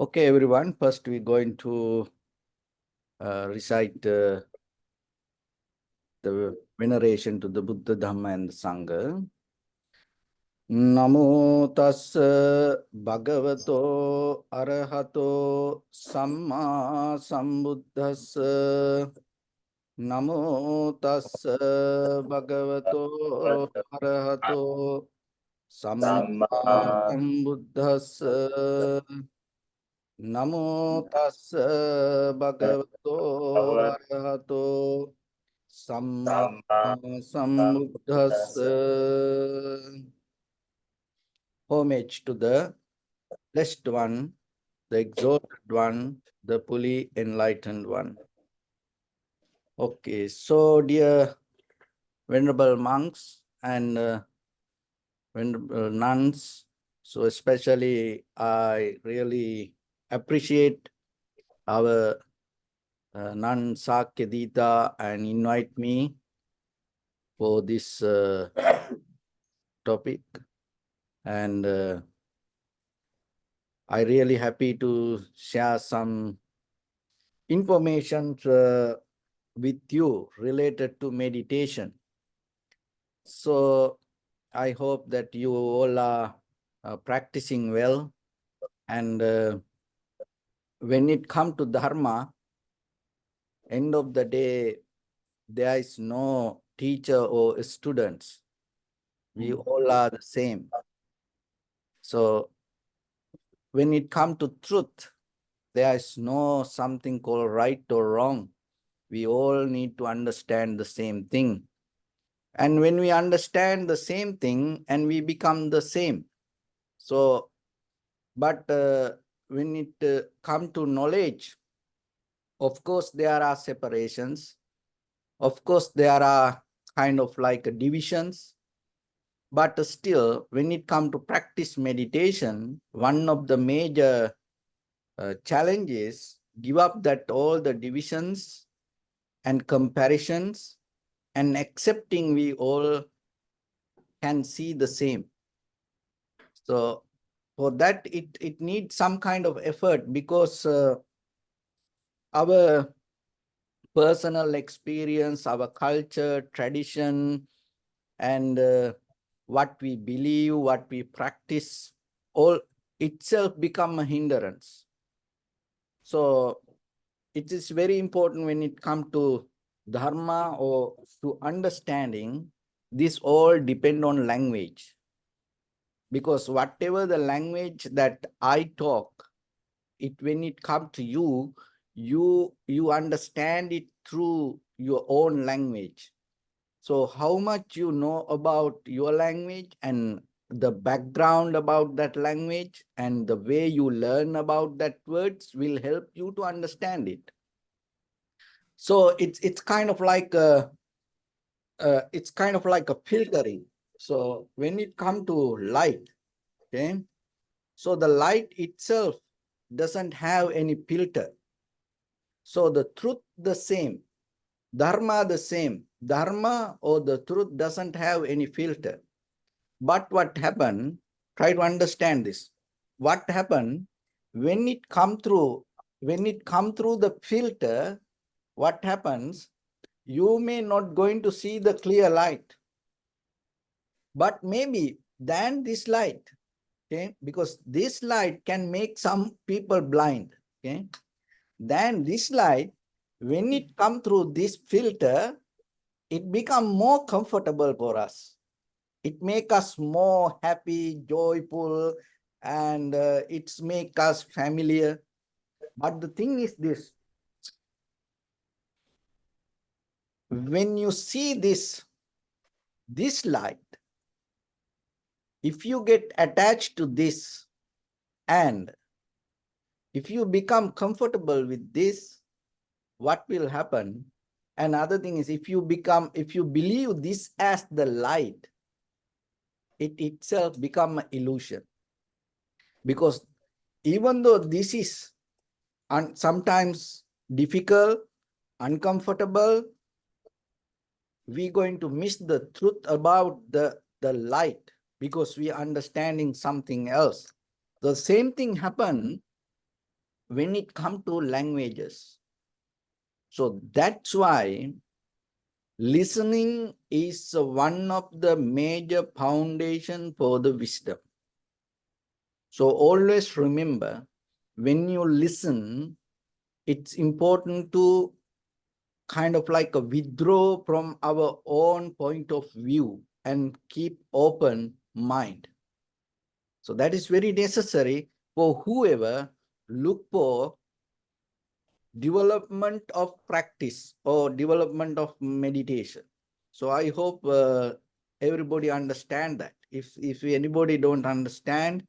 Okay, everyone. First, we're going to recite the veneration to the Buddha, Dhamma, and the Sangha. Namo tassa bhagavato arahato samma sambuddhassa. Namo tassa bhagavato arahato samma sambuddhassa. Namo tassa bhagavato arahato samma sambuddhassa. Homage to the blessed one, the exalted one, the fully enlightened one. Okay, so dear venerable monks and venerable nuns, so especially I really appreciate our nun Sakyadita and invite me for this topic. And I really happy to share some information with you related to meditation. So I hope that you all are practicing well. And when it comes to Dharma, end of the day, there is no teacher or students. We all are the same. So when it comes to truth, there is no something called right or wrong. We all need to understand the same thing. And when we understand the same thing and we become the same. So, but when it comes to knowledge, of course, there are separations. Of course, there are kind of like divisions. But still, when it comes to practice meditation, one of the major challenges, give up that all the divisions and comparisons and accepting we all can see the same. So for that, it needs some kind of effort because our personal experience, our culture, tradition, and what we believe, what we practice, all itself become a hindrance. So it is very important when it comes to Dharma or to understanding, this all depend on language. Because whatever the language that I talk, when it comes to you, you understand it through your own language. So how much you know about your language and the background about that language and the way you learn about that words will help you to understand it. So it's kind of like a filtering. So when it comes to light, okay, so the light itself doesn't have any filter. So the truth the same, Dharma the same. Dharma or the truth doesn't have any filter. But what happened, try to understand this. What happened when it come through the filter, what happens, you may not going to see the clear light. But maybe then this light, okay, because this light can make some people blind, okay. Then this light, when it come through this filter, it become more comfortable for us. It make us more happy, joyful, and it's make us familiar. But the thing is this, when you see this light, if you get attached to this and if you become comfortable with this, what will happen? Another thing is, if you believe this as the light, it itself become an illusion. Because even though this is sometimes difficult, uncomfortable, we're going to miss the truth about the light because we are understanding something else. The same thing happened when it comes to languages. So that's why listening is one of the major foundation for the wisdom. So always remember, when you listen, it's important to kind of like a withdraw from our own point of view and keep open mind. So that is very necessary for whoever look for development of practice or development of meditation. So I hope everybody understand that. If anybody don't understand,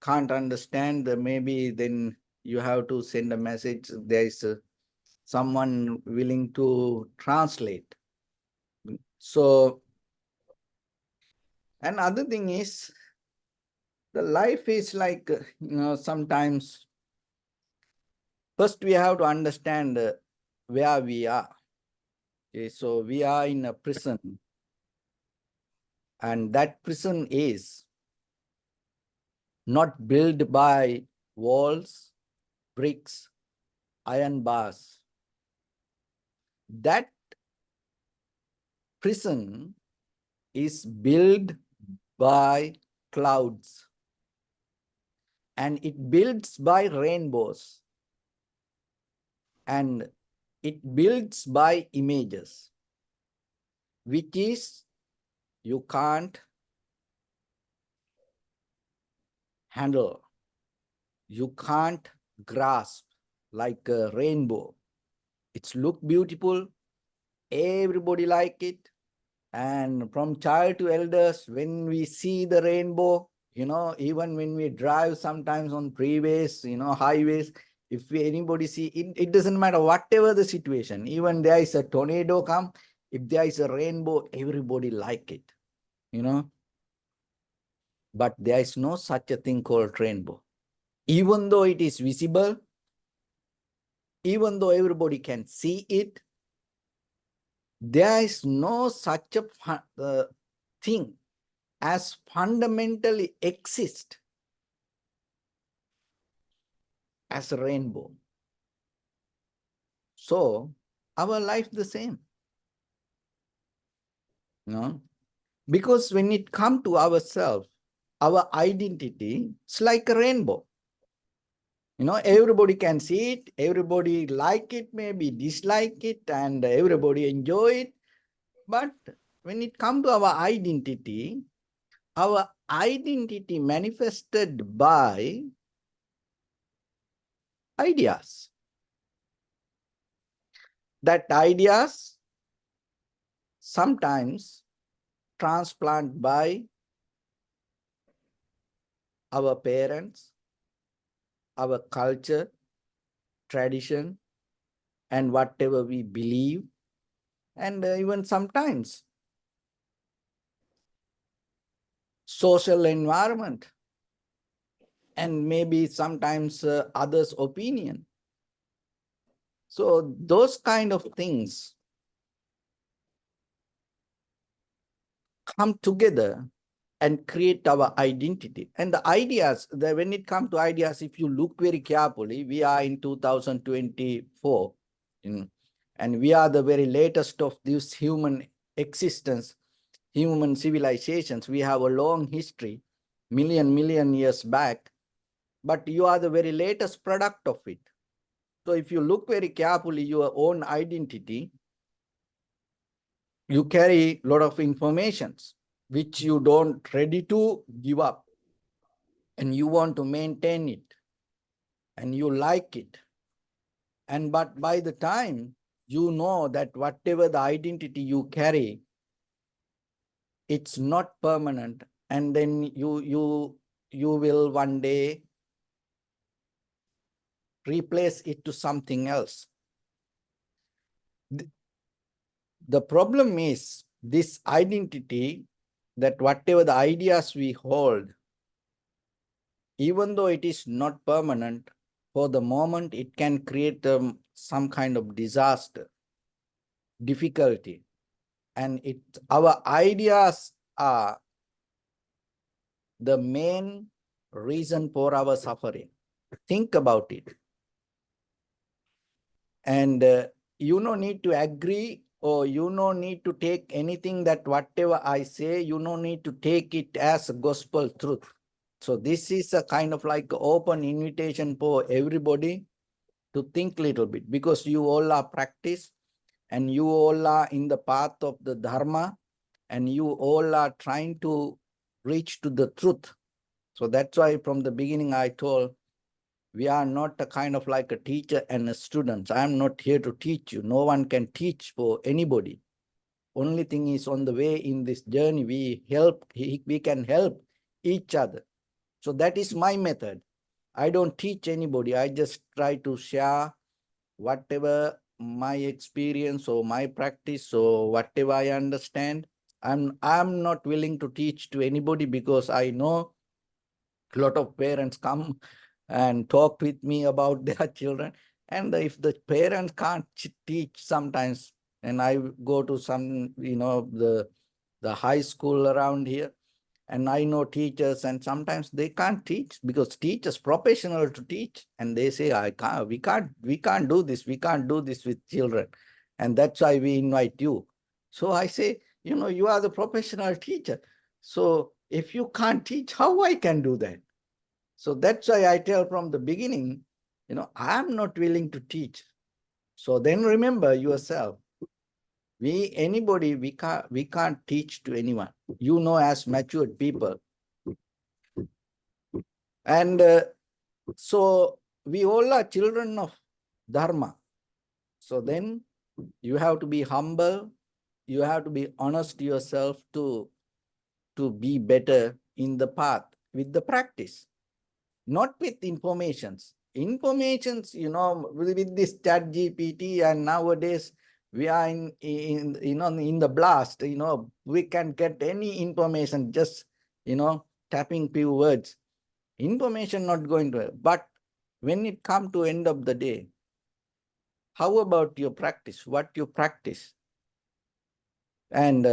can't understand, maybe then you have to send a message. There is someone willing to translate. So another thing is, the life is like, sometimes first we have to understand where we are. Okay, so we are in a prison, and that prison is not built by walls, bricks, iron bars. That prison is built by clouds, and it builds by rainbows, and it builds by images, which is you can't handle, you can't grasp, like a rainbow. It's look beautiful, everybody like it, and from child to elders, when we see the rainbow, even when we drive sometimes on freeways, highways, if anybody see it, it doesn't matter whatever the situation, even there is a tornado come, if there is a rainbow, everybody like it, but there is no such a thing called rainbow. Even though it is visible, even though everybody can see it, there is no such a thing as fundamentally exist as a rainbow. So our life the same, because when it comes to ourselves, our identity, it's like a rainbow. Everybody can see it, everybody like it, maybe dislike it, and everybody enjoy it. But when it comes to our identity manifested by ideas. That ideas sometimes transplant by our parents, our culture, tradition, and whatever we believe, and even sometimes social environment, and maybe sometimes others' opinion. So those kind of things come together and create our identity. And the ideas, when it comes to ideas, if you look very carefully, we are in 2024, and we are the very latest of this human existence, human civilizations. We have a long history, million years back, but you are the very latest product of it. So if you look very carefully, your own identity, you carry a lot of informations which you don't ready to give up, and you want to maintain it, and you like it. But by the time you know that whatever the identity you carry, it's not permanent, and then you will one day replace it to something else. The problem is this identity, that whatever the ideas we hold, even though it is not permanent, for the moment it can create some kind of disaster, difficulty, and our ideas are the main reason for our suffering. Think about it. And you no need to agree, or you no need to take anything that whatever I say, you no need to take it as a gospel truth. So this is a kind of like open invitation for everybody to think little bit, because you all are practice and you all are in the path of the Dharma, and you all are trying to reach to the truth. So that's why from the beginning I told, we are not a kind of like a teacher and a student. I am not here to teach you. No one can teach for anybody. Only thing is, on the way in this journey, we can help each other. So that is my method. I don't teach anybody. I just try to share whatever my experience or my practice or whatever I understand. I'm not willing to teach to anybody, because I know a lot of parents come and talk with me about their children. And if the parents can't teach sometimes, and I go to some, the high school around here, and I know teachers, and sometimes they can't teach because teachers professional to teach, and they say, we can't do this, we can't do this with children, and that's why we invite you. So I say, you are the professional teacher. So if you can't teach, how I can do that? So that's why I tell from the beginning, I'm not willing to teach. So then remember yourself, we can't teach to anyone, as matured people. And so we all are children of Dharma. So then you have to be humble, you have to be honest to yourself to be better in the path with the practice, not with informations. Informations, with this chat GPT, and nowadays we are in the blast, we can get any information just, tapping few words. Information not going to, but when it come to end of the day, how about your practice, what you practice? And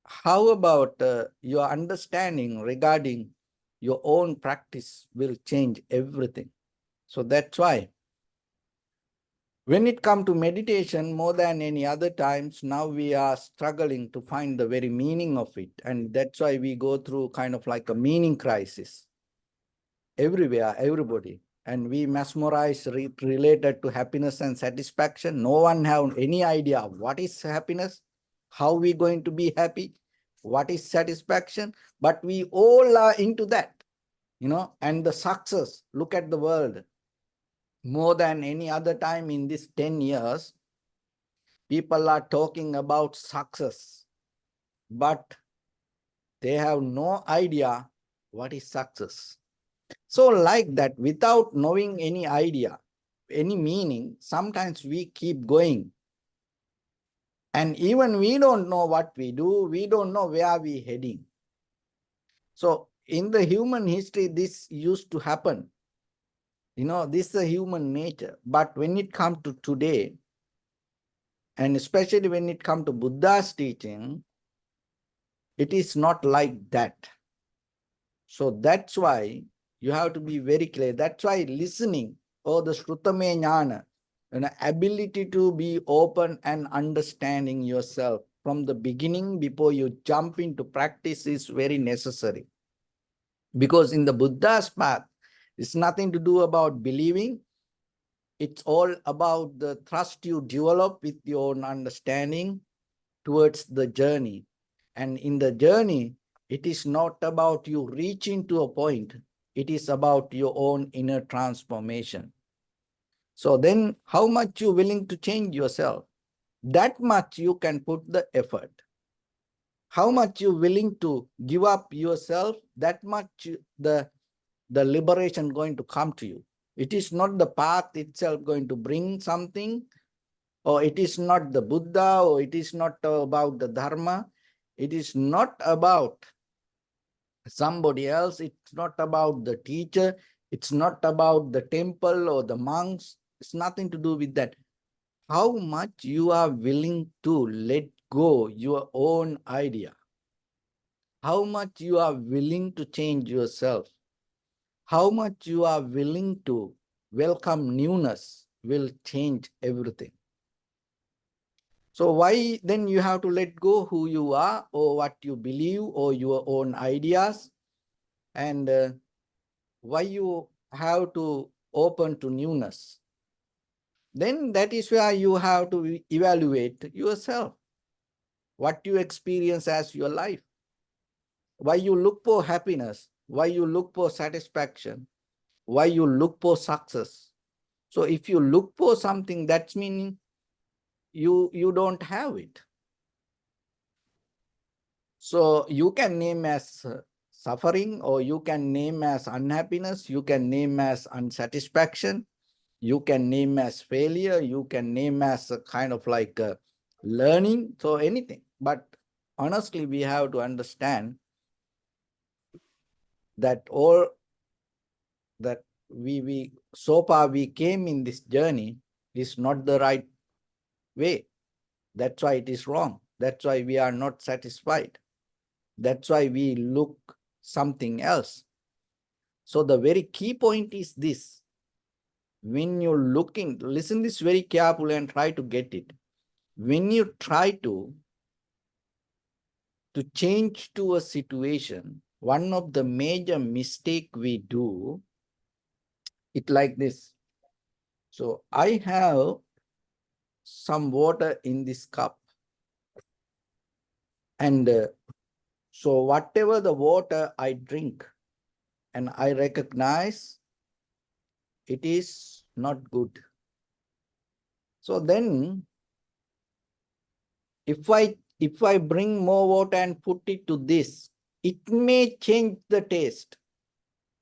how about your understanding regarding your own practice will change everything. So that's why when it comes to meditation, more than any other times, now we are struggling to find the very meaning of it. And that's why we go through kind of like a meaning crisis everywhere, everybody. And we mesmerize related to happiness and satisfaction. No one have any idea what is happiness, how we going to be happy, what is satisfaction, but we all are into that, and the success. Look at the world. More than any other time in this 10 years, people are talking about success, but they have no idea what is success. So like that, without knowing any idea, any meaning, sometimes we keep going. And even we don't know what we do, we don't know where we're heading. So in the human history, this used to happen. This is a human nature. But when it comes to today, and especially when it comes to Buddha's teaching, it is not like that. So that's why you have to be very clear. That's why listening, or the Shrutame Jnana, an ability to be open and understanding yourself from the beginning before you jump into practice is very necessary. Because in the Buddha's path, it's nothing to do about believing. It's all about the trust you develop with your own understanding towards the journey. And in the journey, it is not about you reaching to a point. It is about your own inner transformation. So then how much you willing to change yourself? That much you can put the effort. How much you willing to give up yourself, that much the liberation going to come to you. It is not the path itself going to bring something, or it is not the Buddha, or it is not about the Dharma. It is not about somebody else. It's not about the teacher. It's not about the temple or the monks. It's nothing to do with that. How much you are willing to let go your own idea. How much you are willing to change yourself. How much you are willing to welcome newness. will change everything. So why then you have to let go who you are or what you believe or your own ideas, and why you have to open to newness? Then that is where you have to evaluate yourself, what you experience as your life, why you look for happiness, why you look for satisfaction, why you look for success. So if you look for something, that's meaning you don't have it. So you can name as suffering, or you can name as unhappiness, you can name as unsatisfaction, you can name as failure, you can name as a kind of like learning, so anything. But honestly, we have to understand that all that we so far we came in this journey is not the right way. That's why it is wrong. That's why we are not satisfied. That's why we look something else. So the very key point is this. When you're looking, listen this very carefully and try to get it. When you try to change to a situation, one of the major mistake we do, it like this. So I have some water in this cup, and so whatever the water I drink, and I recognize it is not good. So then if I bring more water and put it to this, it may change the taste.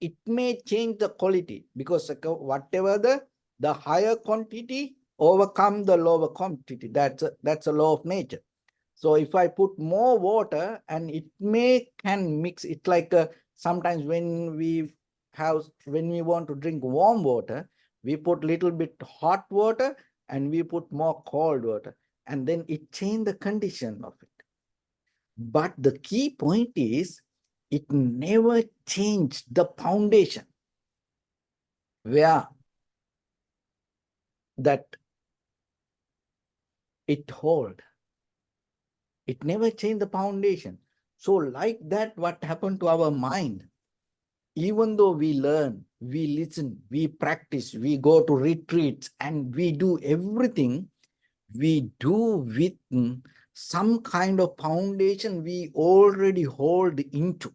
It may change the quality, because whatever the higher quantity overcome the lower quantity. That's a law of nature. So if I put more water, and it can mix it, like sometimes when we want to drink warm water, we put little bit hot water and we put more cold water, and then it change the condition of it. But the key point is, it never changed the foundation where that it hold. It never changed the foundation. So like that, what happened to our mind? Even though we learn, we listen, we practice, we go to retreats, and we do everything, we do with some kind of foundation we already hold into.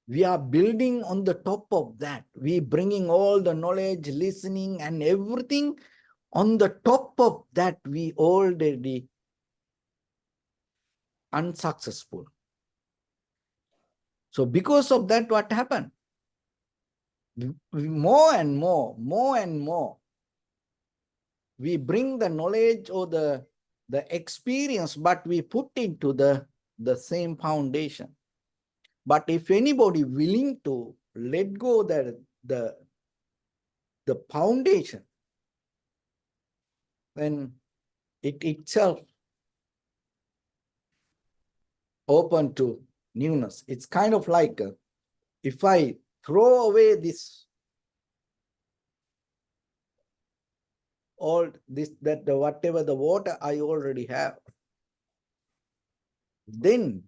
We are building on the top of that. We bringing all the knowledge, listening, and everything on the top of that. We already unsuccessful. So because of that, what happened? More and more, we bring the knowledge or the experience, but we put into the same foundation. But if anybody willing to let go the foundation, then it itself open to newness. It's kind of like if I throw away this all this that the whatever the water I already have, then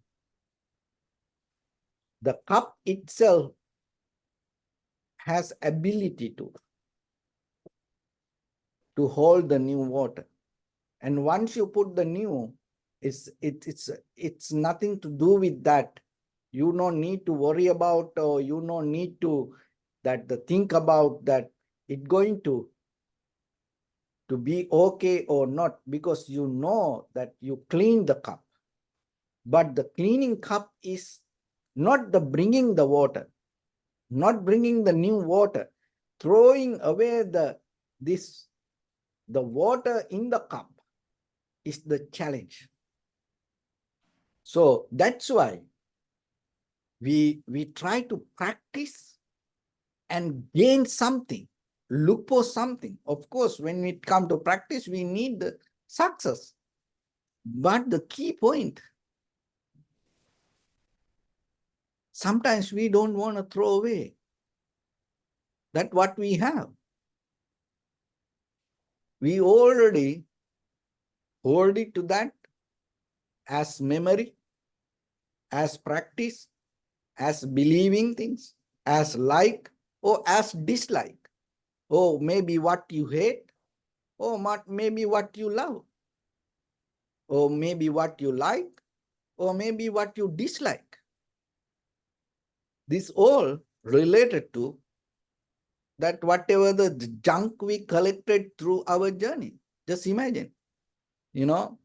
the cup itself has ability to hold the new water. And once you put the new, it's nothing to do with that. You don't need to worry about, or you don't need to think about that it going to be okay or not, because you know that you clean the cup. But the cleaning cup is not the bringing the water, not bringing the new water, throwing away the water in the cup is the challenge. So that's why we try to practice and gain something, look for something. Of course, when we come to practice, we need the success. But the key point, sometimes we don't want to throw away that what we have. We already hold it to that as memory, as practice, as believing things, as like or as dislike, or maybe what you hate, or maybe what you love, or maybe what you like, or maybe what you dislike. This all related to that whatever the junk we collected through our journey. Just imagine, you know,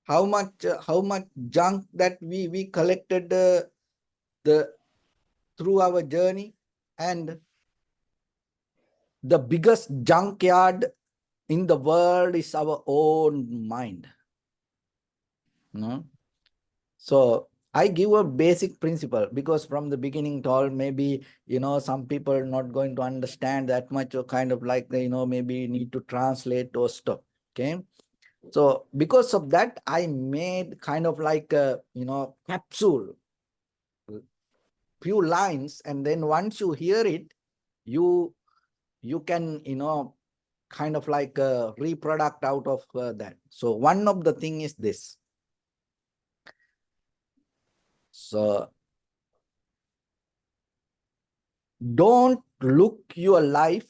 how much junk that we collected the through our journey, and the biggest junkyard in the world is our own mind. No? So I give a basic principle, because from the beginning told, maybe, some people are not going to understand that much, or kind of like, maybe need to translate or stuff. Okay. So because of that, I made kind of like a, capsule, few lines, and then once you hear it, you can, kind of like reproduct out of that. So one of the thing is this. So don't look your life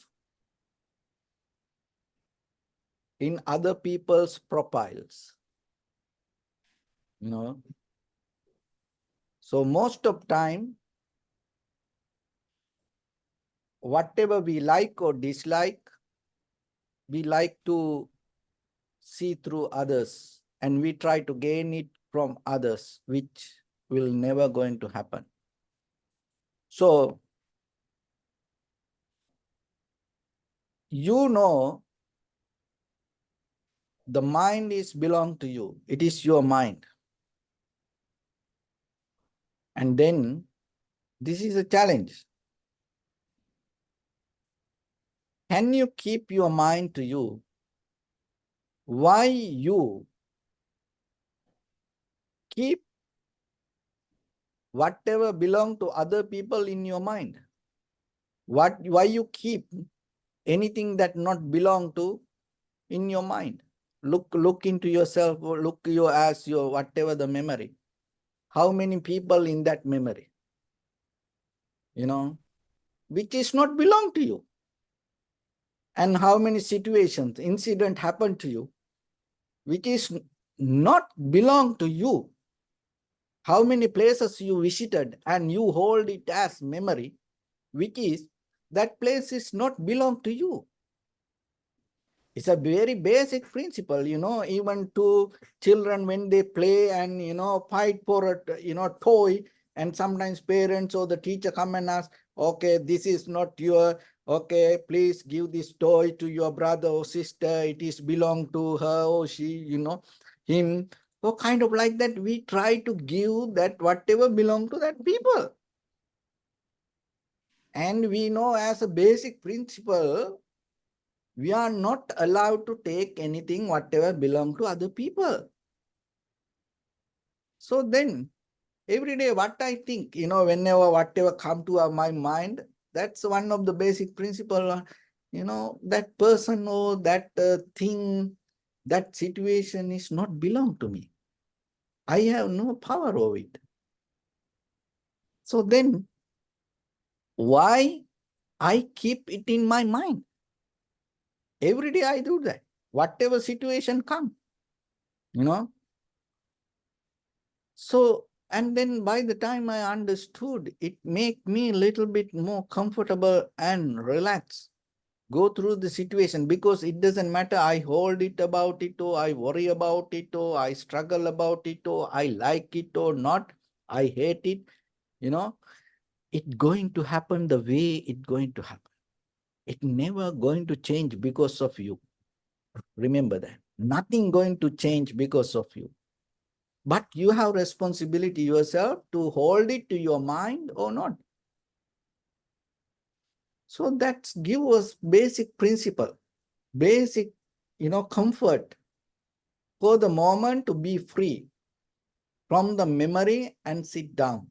in other people's profiles. So most of time, whatever we like or dislike, we like to see through others, and we try to gain it from others, which will never going to happen. So the mind is belong to you. It is your mind. And then this is a challenge. Can you keep your mind to you? Why you keep whatever belong to other people in your mind? Why you keep anything that not belong to in your mind? Look into yourself, or look your as your whatever the memory. How many people in that memory? Which is not belong to you. And how many situations, incident happened to you, which is not belong to you. How many places you visited and you hold it as memory, which is that place is not belong to you. It's a very basic principle, even to children when they play and, fight for a, toy, and sometimes parents or the teacher come and ask, okay, this is not your, okay, please give this toy to your brother or sister. It is belong to her or she, him. So kind of like that, we try to give that whatever belong to that people. And we know as a basic principle, we are not allowed to take anything whatever belong to other people. So then every day what I think, whenever whatever come to my mind, that's one of the basic principle, that person or that thing, that situation is not belong to me. I have no power over it. So then why I keep it in my mind? Every day I do that. Whatever situation come, So, and then by the time I understood, it made me a little bit more comfortable and relaxed. Go through the situation, because it doesn't matter I hold it about it, or I worry about it, or I struggle about it, or I like it or not, I hate it, it's going to happen the way it's going to happen. It's never going to change because of you. Remember that. Nothing going to change because of you. But you have responsibility yourself to hold it to your mind or not. So that gives us basic principle, basic, comfort for the moment to be free from the memory and sit down.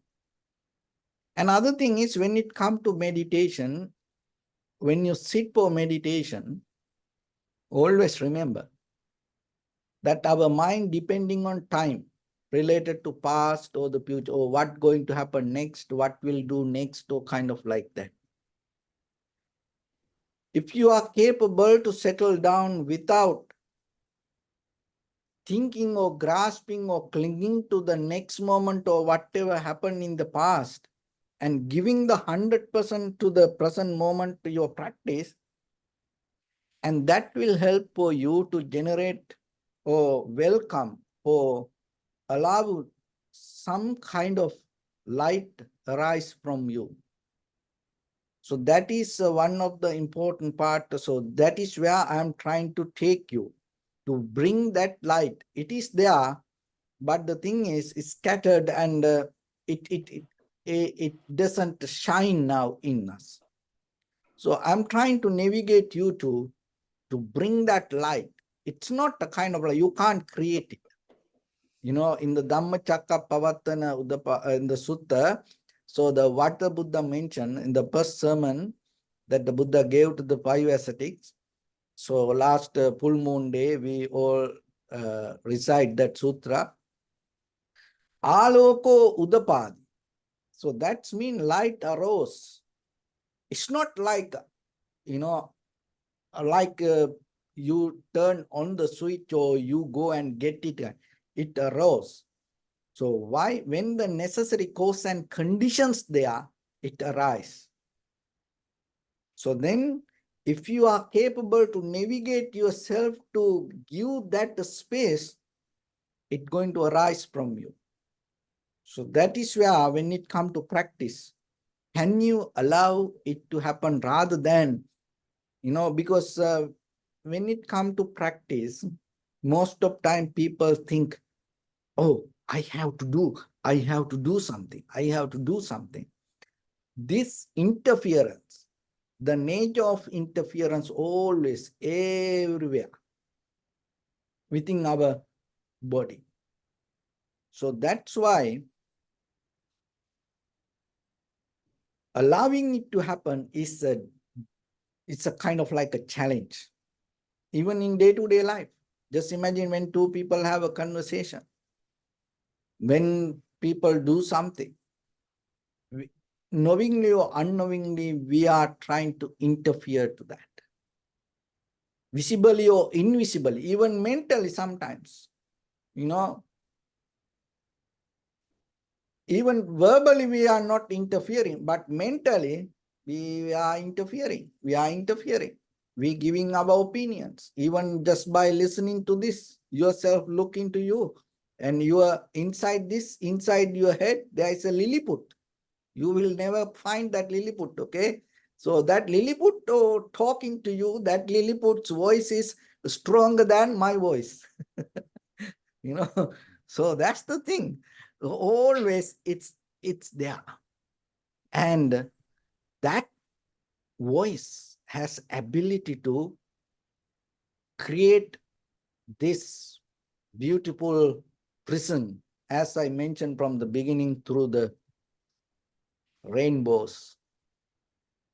Another thing is, when it comes to meditation, when you sit for meditation, Always remember that our mind, depending on time, related to past or the future, or what going to happen next, what will do next, or kind of like that. If you are capable to settle down without thinking or grasping or clinging to the next moment or whatever happened in the past, and giving the 100% to the present moment to your practice, and that will help for you to generate or welcome or allow some kind of light arise from you. So that is one of the important part. So that is where I am trying to take you, to bring that light. It is there, but the thing is, it's scattered, and it doesn't shine now in us. So I'm trying to navigate you to bring that light. It's not a kind of like, you can't create it. You know, in the Dhammacakkappavattana in the sutta, so what the Buddha mentioned in the first sermon that the Buddha gave to the 5 ascetics. So last full moon day, we all recite that sutra. Aloko udapadi. So that's mean light arose. It's not like, you know, like you turn on the switch or you go and get it. It arose. So why, when the necessary cause and conditions there, it arise. So then, if you are capable to navigate yourself to give that space, it's going to arise from you. So that is where, when it comes to practice, can you allow it to happen rather than, you know, because when it comes to practice, most of time people think, oh, I have to do something, I have to do something. This interference, the nature of interference always, everywhere within our body. So that's why allowing it to happen is it's a kind of like a challenge, even in day-to-day life. Just imagine when two people have a conversation, when people do something, knowingly or unknowingly, we are trying to interfere to that. Visibly or invisibly, even mentally sometimes, you know, even verbally we are not interfering, but mentally we are interfering. We giving our opinions. Even just by listening to this, yourself look into you, and you are inside this, inside your head, there is a Lilliput. You will never find that Lilliput, okay? So that Lilliput talking to you, that Lilliput's voice is stronger than my voice. You know, so that's the thing. Always it's there. And that voice has ability to create this beautiful prison, as I mentioned from the beginning, through the rainbows.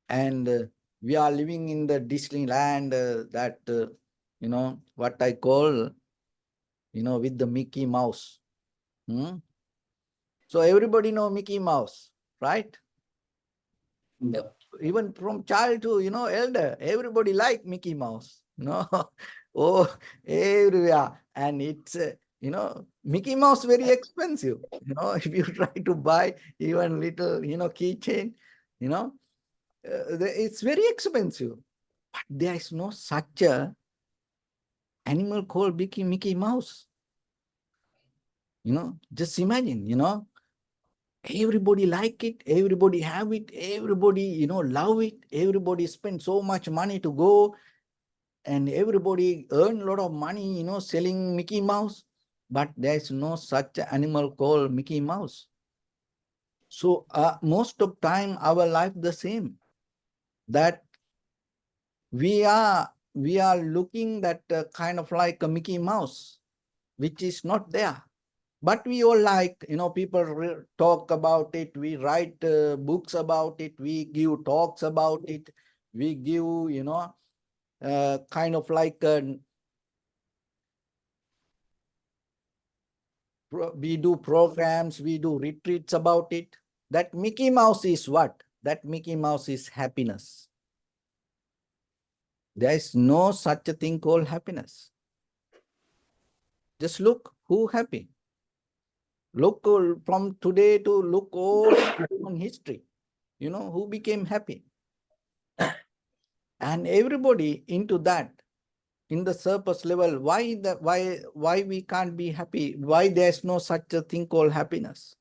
And we are living in the Disneyland, that, you know, what I call, you know, with the Mickey Mouse. So everybody know Mickey Mouse, right? Yep. Even from child to, you know, elder, everybody like Mickey Mouse, you know. Oh, everywhere. And it's, you know, Mickey Mouse very expensive, you know. If you try to buy even little, you know, keychain, you know, it's very expensive. But there is no such a animal called Mickey Mouse. You know, just imagine, you know, everybody like it, everybody have it, everybody, you know, love it, everybody spend so much money to go, and everybody earn a lot of money, you know, selling Mickey Mouse, but there's no such animal called Mickey Mouse. So most of time our life the same, that we are looking that kind of like a Mickey Mouse, which is not there. But we all like, you know, people talk about it, we write books about it, we give talks about it, we give, you know, kind of like we do programs, we do retreats about it. That Mickey Mouse is what? That Mickey Mouse is happiness. There is no such a thing called happiness. Just look who happy. Look from today to look all on history. You know, who became happy? And everybody into that, in the surface level, why we can't be happy? Why there's no such a thing called happiness?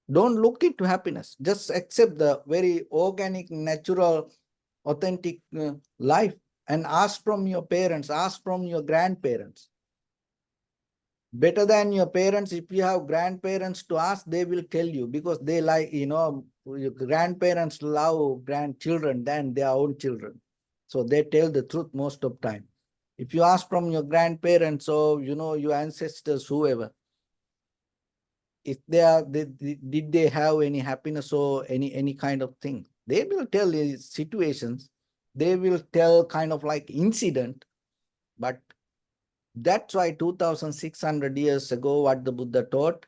Don't look into happiness. Just accept the very organic, natural, authentic life and ask from your parents, ask from your grandparents. Better than your parents, if you have grandparents to ask, they will tell you, because they like, your grandparents love grandchildren than their own children. So they tell the truth most of time. If you ask from your grandparents or, your ancestors, whoever, if did they have any happiness or any kind of thing, they will tell you situations, they will tell kind of like incident. But that's why 2600 years ago, what the Buddha taught,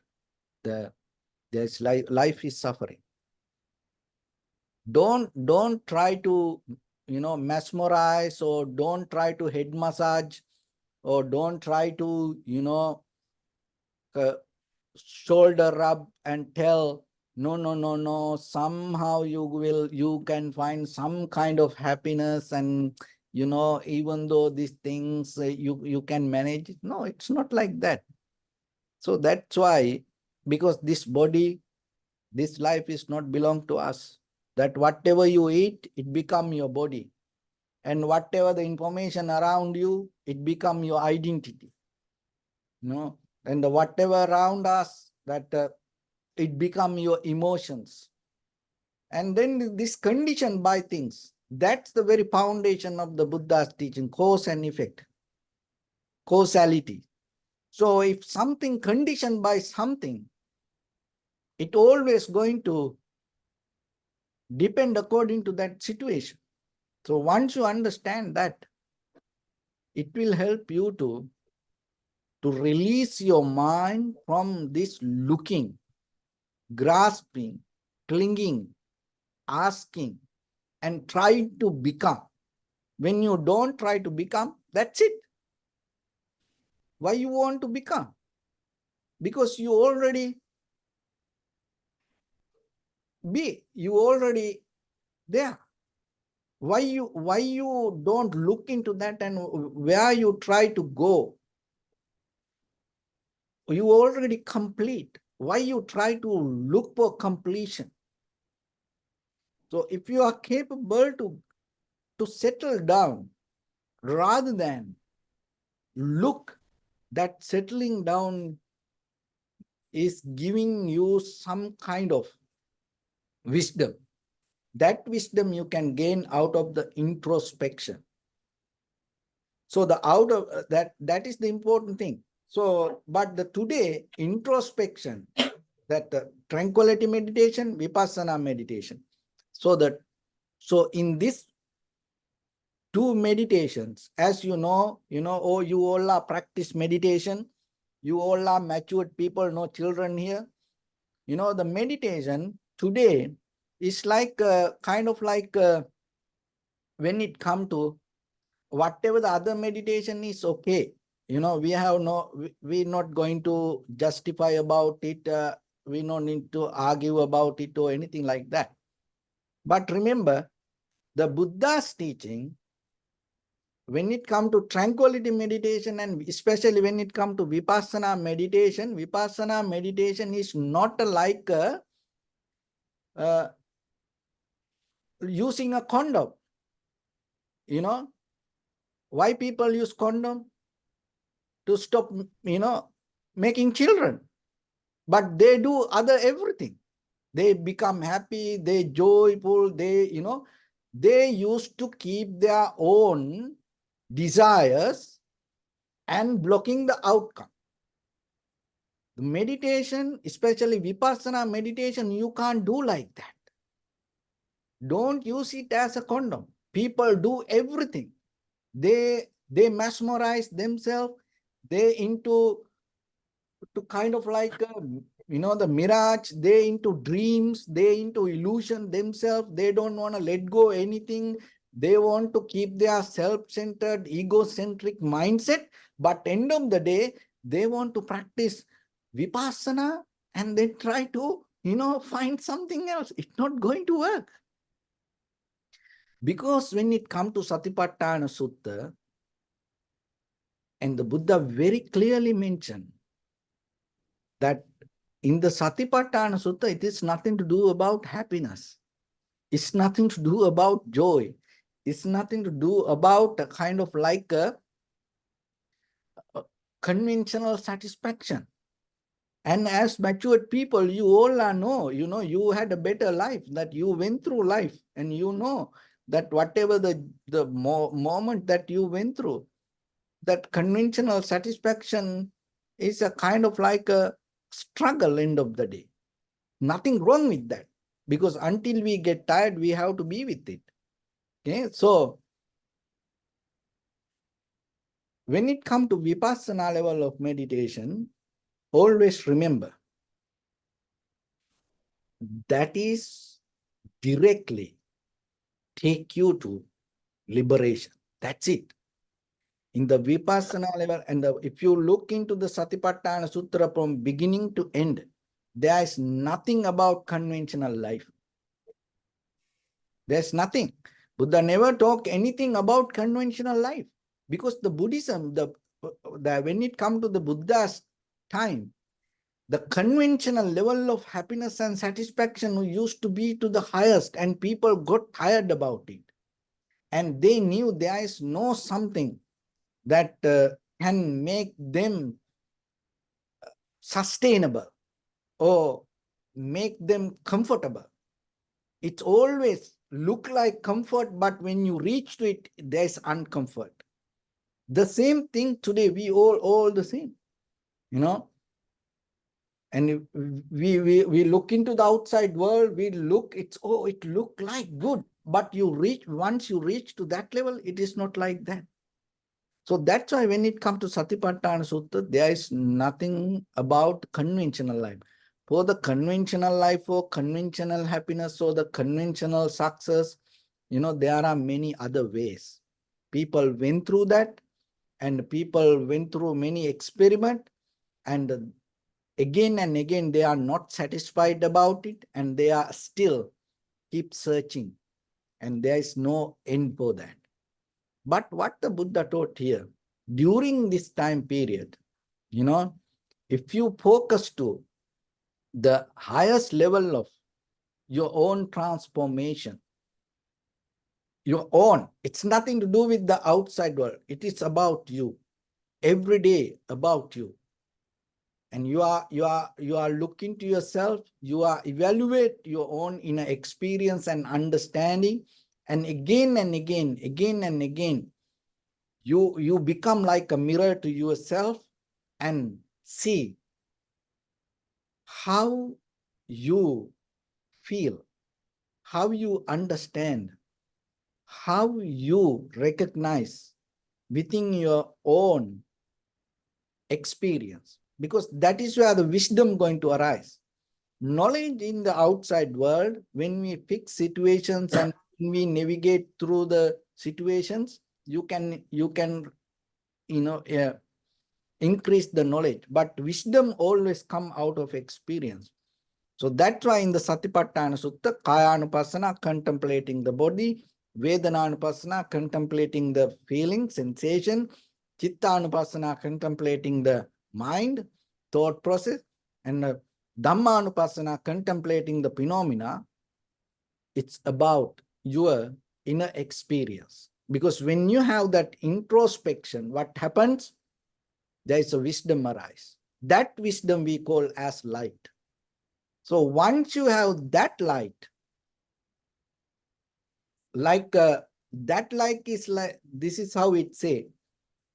there's life is suffering. Don't try to mesmerize, or don't try to head massage, or don't try to shoulder rub and tell, no, somehow you can find some kind of happiness, and even though these things you can manage it. No, it's not like that. So that's why, because this body, this life is not belong to us, that whatever you eat, it become your body, and whatever the information around you, it become your identity. And whatever around us, that it become your emotions. And then this condition by things, that's the very foundation of the Buddha's teaching, cause and effect, causality. So if something conditioned by something, it always going to depend according to that situation. So once you understand that, it will help you to release your mind from this looking, grasping, clinging, asking, and trying to become. When you don't try to become, that's it. Why you want to become? Because you already you already there. Why you don't look into that, and where you try to go? You already complete. Why you try to look for completion? So if you are capable to settle down, rather than look, that settling down is giving you some kind of wisdom. That wisdom you can gain out of the introspection. So the out of that is the important thing. So, but the today introspection, that tranquility meditation, Vipassana meditation. So in this two meditations, as you know, oh, you all are practice meditation, you all are matured people, no children here. The meditation today is like kind of like when it come to whatever the other meditation is okay. We have we're not going to justify about it. We don't need to argue about it or anything like that. But remember, the Buddha's teaching, when it comes to tranquility meditation, and especially when it comes to Vipassana meditation is not like using a condom. Why people use condom? To stop, making children. But they do other everything. They become happy, they joyful, they used to keep their own desires and blocking the outcome. The meditation, especially Vipassana meditation, you can't do like that. Don't use it as a condom. People do everything. They mesmerize themselves. They into to kind of like the mirage. They into dreams. They into illusion themselves. They don't want to let go anything. They want to keep their self-centered, egocentric mindset. But end of the day, they want to practice Vipassana and they try to find something else. It's not going to work. Because when it comes to Satipatthana Sutta, and the Buddha very clearly mentioned that in the Satipatthana Sutta, it is nothing to do about happiness. It's nothing to do about joy. It's nothing to do about a kind of like a conventional satisfaction. And as matured people, you all know, you had a better life, that you went through life, and you know that whatever the moment that you went through, that conventional satisfaction is a kind of like a struggle end of the day. Nothing wrong with that, because until we get tired, we have to be with it. Okay, so when it comes to Vipassana level of meditation, always remember that is directly take you to liberation. That's it. In the Vipassana level, and if you look into the Satipatthana Sutra from beginning to end, there is nothing about conventional life. There's nothing. Buddha never talked anything about conventional life, because the Buddhism, when it comes to the Buddha's time, the conventional level of happiness and satisfaction used to be to the highest, and people got tired about it. And they knew there is no something that can make them sustainable or make them comfortable. It always look like comfort, but when you reach to it, there's uncomfort. The same thing today, we all the same, and we look into the outside world, we look, it look like good, but once you reach to that level, it is not like that. So that's why when it comes to Satipatthana Sutta, there is nothing about conventional life. For the conventional life or conventional happiness or the conventional success, there are many other ways. People went through that, and people went through many experiments, and again they are not satisfied about it, and they are still keep searching, and there is no end for that. But what the Buddha taught here, during this time period, if you focus to the highest level of your own transformation, it's nothing to do with the outside world. It is about you, every day about you. And you are looking to yourself, you are evaluate your own inner experience and understanding, and again and again, you become like a mirror to yourself and see how you feel, how you understand, how you recognize within your own experience, because that is where the wisdom going to arise. Knowledge in the outside world, when we fix situations and when we navigate through the situations, you can increase the knowledge, but wisdom always come out of experience. So that's why in the Satipatthana Sutta, Kayanupassana, contemplating the body, Vedananupassana, contemplating the feeling, sensation, Chittanupassana, contemplating the mind, thought process, and Dhammanupassana, contemplating the phenomena. It's about your inner experience. Because when you have that introspection, what happens? There is a wisdom arise. That wisdom we call as light. So once you have that light, that light is like, this is how it say,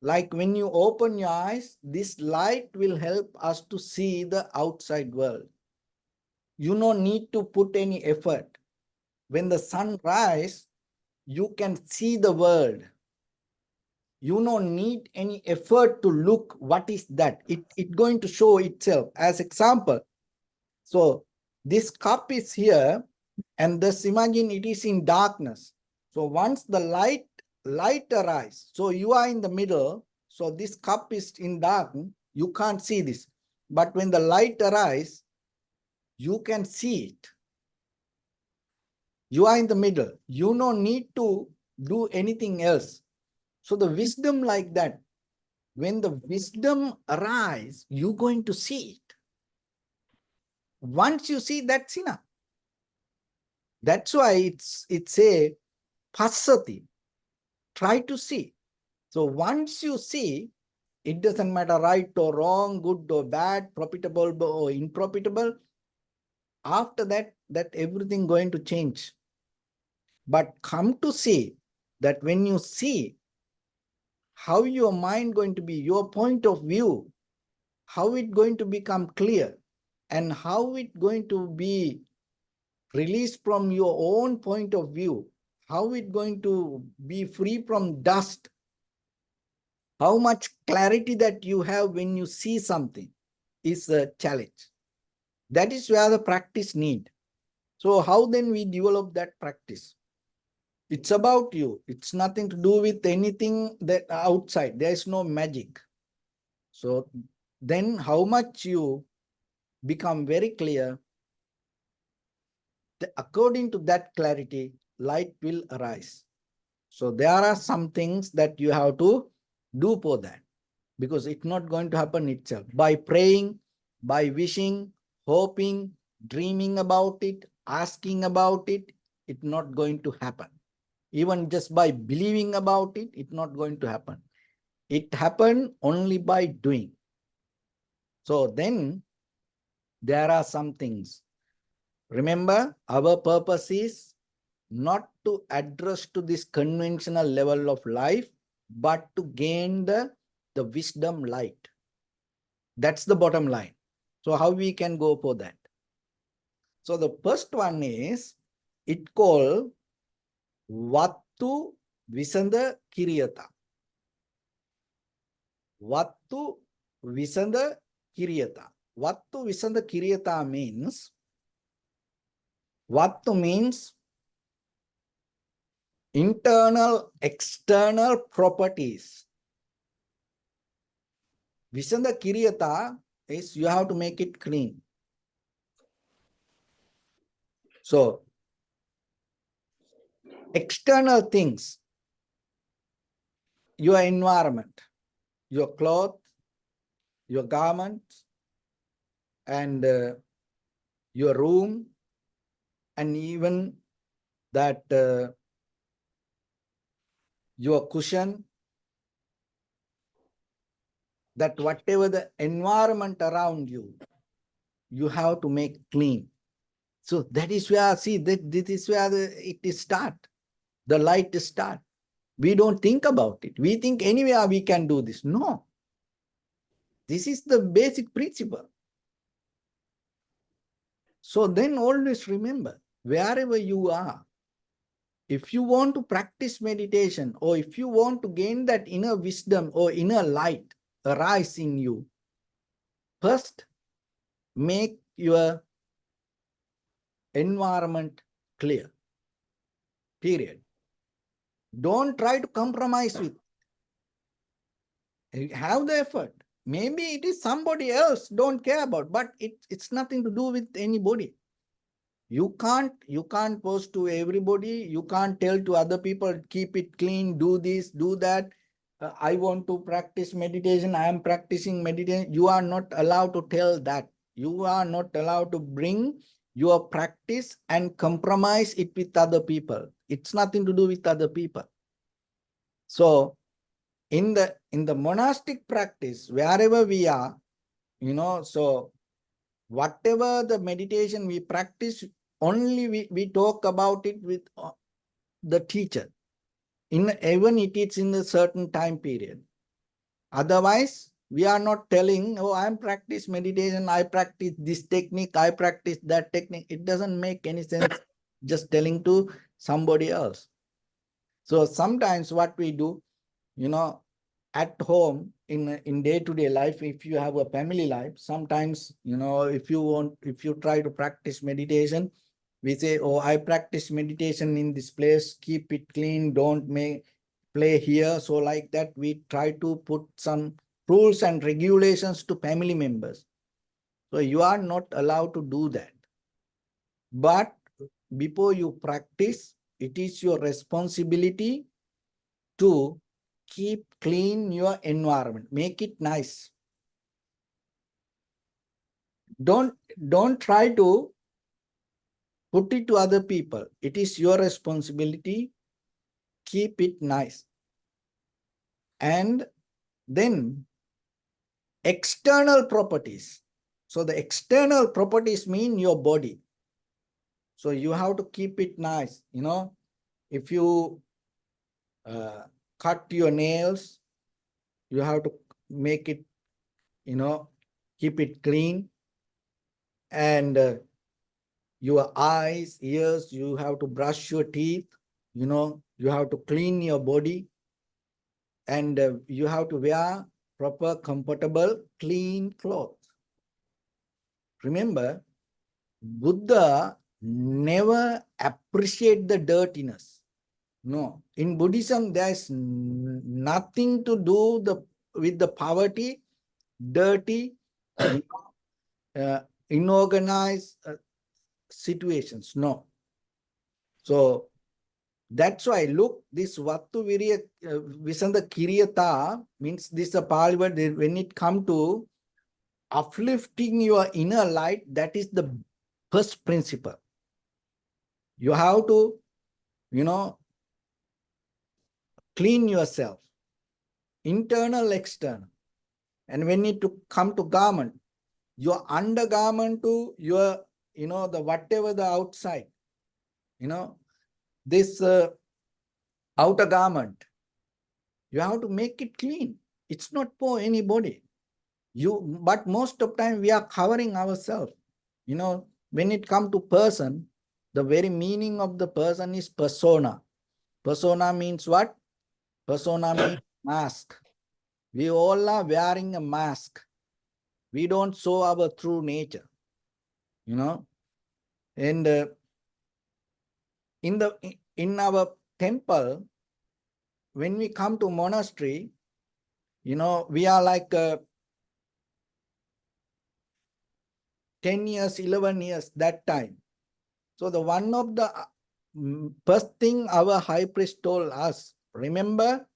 like when you open your eyes, this light will help us to see the outside world. You don't need to put any effort. When the sun rises, you can see the world. You don't need any effort to look what is that. It going to show itself. As example, so this cup is here, and thus imagine it is in darkness. So once the light arises, so you are in the middle, so this cup is in dark, you can't see this. But when the light arises, you can see it. You are in the middle. You don't need to do anything else. So the wisdom like that, when the wisdom arises, you're going to see it. Once you see, that's enough. That's why it's a passati. Try to see. So once you see, it doesn't matter right or wrong, good or bad, profitable or unprofitable. After that everything going to change. But come to see that when you see, how your mind going to be, your point of view, how it going to become clear, and how it going to be released from your own point of view, how it going to be free from dust, how much clarity that you have when you see something is a challenge. That is where the practice need. So how then we develop that practice? It's about you. It's nothing to do with anything that outside. There is no magic. So then how much you become very clear, according to that clarity, light will arise. So there are some things that you have to do for that, because it's not going to happen itself. By praying, by wishing, hoping, dreaming about it, asking about it, it's not going to happen. Even just by believing about it, it's not going to happen. It happened only by doing. So then there are some things. Remember, our purpose is not to address to this conventional level of life, but to gain the wisdom light. That's the bottom line. So how we can go for that? So the first one is, it called Vattu Visanda Kiryata. Vattu Visanda Kiryata. Vattu Visanda Kiryata means, Vattu means internal, external properties. Visanda Kiryata is you have to make it clean. So, external things, your environment, your clothes, your garments, and your room, and even that your cushion, that whatever the environment around you, you have to make clean. So that is where, see, that this is where it is start. The light start. We don't think about it. We think anywhere we can do this. No. This is the basic principle. So then always remember, wherever you are, if you want to practice meditation, or if you want to gain that inner wisdom or inner light arise in you, first make your environment clear. Period. Don't try to compromise with. Have the effort. Maybe it is somebody else don't care about, but it's nothing to do with anybody. You can't post to everybody. You can't tell to other people, keep it clean, do this, do that. I want to practice meditation. I am practicing meditation. You are not allowed to tell that. You are not allowed to bring your practice and compromise it with other people. It's nothing to do with other people. So in the monastic practice, wherever we are, so whatever the meditation we practice, only we talk about it with the teacher. Even it is in a certain time period. Otherwise, we are not telling, oh, I am practice meditation, I practice this technique, I practice that technique. It doesn't make any sense just telling to somebody else. So sometimes what we do, at home in day-to-day life, if you have a family life, sometimes, if you try to practice meditation, we say, oh, I practice meditation in this place, keep it clean, don't play here. So like that, we try to put some rules and regulations to family members. So you are not allowed to do that. But before you practice, it is your responsibility to keep clean your environment, make it nice. Don't try to put it to other people. It is your responsibility. Keep it nice. And then external properties. So the external properties mean your body. So you have to keep it nice. If you cut your nails, you have to make it, keep it clean. And your eyes, ears, you have to brush your teeth, you have to clean your body, and you have to wear proper, comfortable, clean clothes. Remember, Buddha never appreciate the dirtiness. No, in Buddhism, there's nothing to do with the poverty, dirty, inorganized situations. No. So that's why, look, this Vattu Virya Visanda Kiryata means this is a Pali word. When it comes to uplifting your inner light, that is the first principle. You have to, clean yourself, internal, external. And when it come to garment, your undergarment to your, the whatever the outside, this outer garment, you have to make it clean. It's not for anybody. But most of the time we are covering ourselves. When it comes to person, the very meaning of the person is persona. Persona means what? Persona means mask. We all are wearing a mask. We don't show our true nature. And in our temple, when we come to monastery, we are like 10 years, 11 years, that time. So the one of the first thing our high priest told us, remember,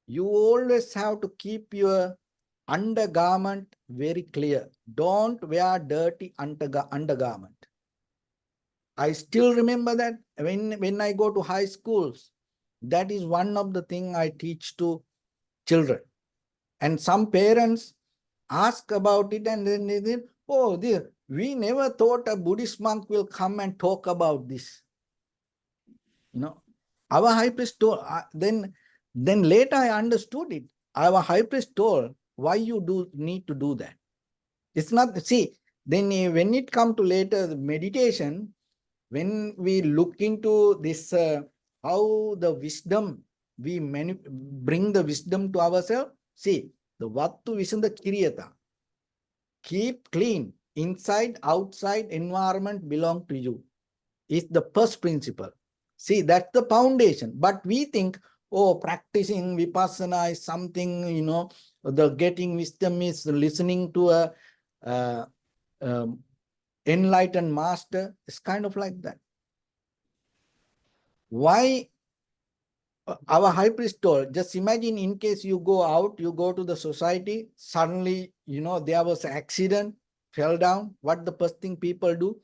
you always have to keep your undergarment very clear. Don't wear dirty undergarment. I still remember that when I go to high schools, that is one of the things I teach to children. And some parents ask about it, and then they think, oh, dear, we never thought a Buddhist monk will come and talk about this. Our high priest told, then later I understood it. Our high priest told, why you need to do that. It's not, see, then when it comes to later meditation, when we look into this, how the wisdom, we bring the wisdom to ourselves, see, the Vattu Visanda Kiryata, keep clean, inside, outside environment belong to you, is the first principle. See, that's the foundation. But we think, oh, practicing Vipassana is something, the getting wisdom is listening to a enlightened master. It's kind of like that. Why our high priest told, just imagine in case you go out, you go to the society, suddenly, there was an accident, fell down. What the first thing people do?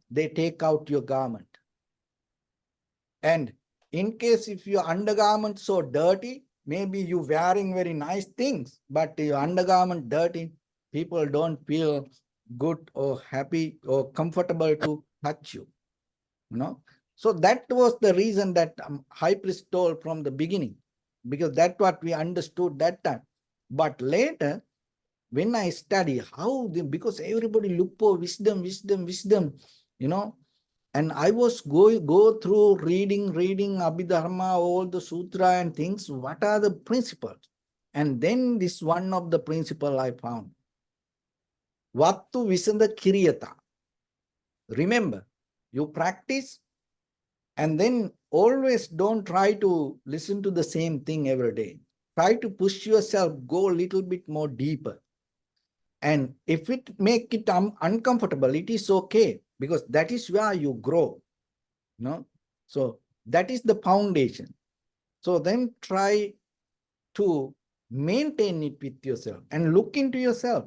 They take out your garment. And in case if your undergarment so dirty, maybe you wearing very nice things, but your undergarment dirty, people don't feel good or happy or comfortable to touch you. So that was the reason that high priest told from the beginning, because that's what we understood that time. But later, when I study because everybody look for wisdom, and I was go through reading Abhidharma, all the sutra and things. What are the principles? And then this one of the principle I found. Vattu visanda kiriyata. Remember, you practice and then always don't try to listen to the same thing every day. Try to push yourself, go a little bit more deeper. And if it make it uncomfortable, it is okay, because that is where you grow. No? So that is the foundation. So then try to maintain it with yourself and look into yourself.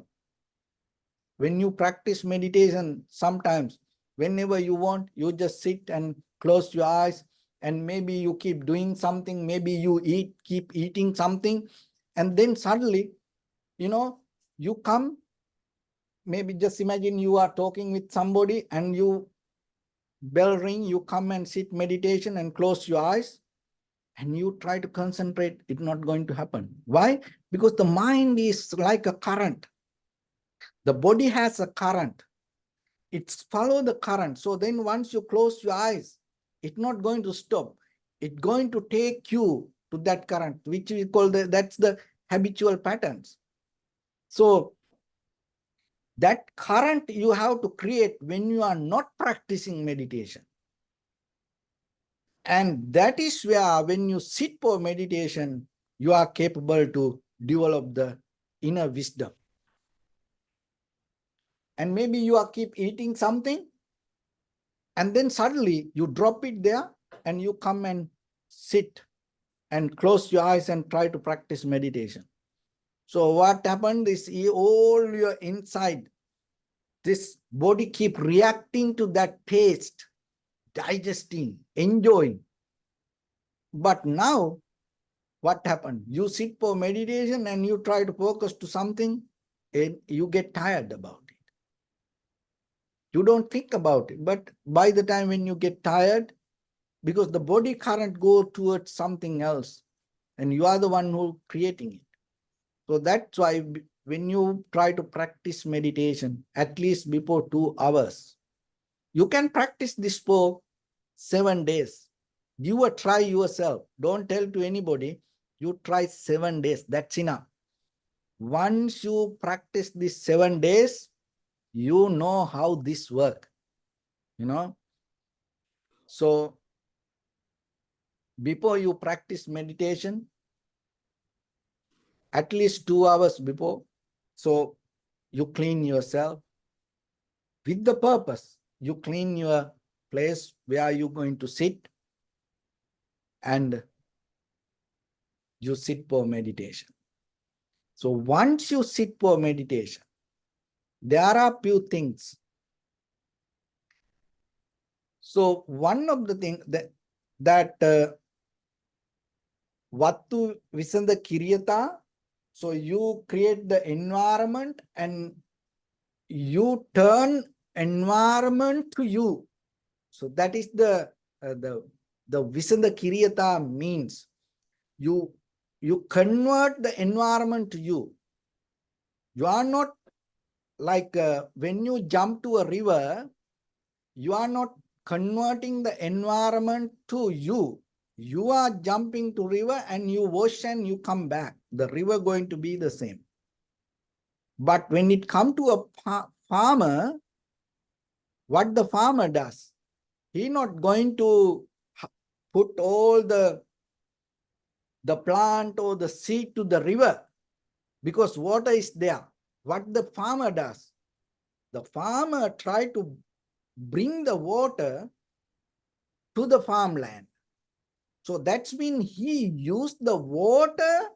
When you practice meditation, sometimes, whenever you want, you just sit and close your eyes, and maybe you keep doing something, maybe you keep eating something, and then suddenly, you come, maybe just imagine you are talking with somebody and you bell ring, you come and sit meditation and close your eyes, and you try to concentrate, it's not going to happen. Why? Because the mind is like a current. The body has a current. It's follow the current. So then once you close your eyes, it's not going to stop. It's going to take you to that current, which we call that's the habitual patterns. So that current you have to create when you are not practicing meditation. And that is where, when you sit for meditation, you are capable to develop the inner wisdom. And maybe you are keep eating something, and then suddenly you drop it there and you come and sit and close your eyes and try to practice meditation. So what happened is, all your inside, this body keep reacting to that taste, digesting, enjoying. But now what happened? You sit for meditation and you try to focus to something, and you get tired about it. You don't think about it. But by the time when you get tired, because the body current go towards something else, and you are the one who creating it. So that's why when you try to practice meditation, at least before 2 hours, you can practice this for 7 days. You will try yourself. Don't tell to anybody. You try 7 days. That's enough. Once you practice this 7 days, you know how this work. So before you practice meditation, at least 2 hours before, so you clean yourself with the purpose. You clean your place where you're going to sit, and you sit for meditation. So once you sit for meditation, there are few things. So one of the things that Vattu Visanda Kiryata, so you create the environment and you turn environment to you. So that is the Visanda Kiryata means. You convert the environment to you. You are not like when you jump to a river, you are not converting the environment to you. You are jumping to river and you wash and you come back. The river going to be the same. But when it come to a farmer, what the farmer does, he not going to put all the plant or the seed to the river because water is there. What the farmer does, the farmer try to bring the water to the farmland. So that's mean he used the water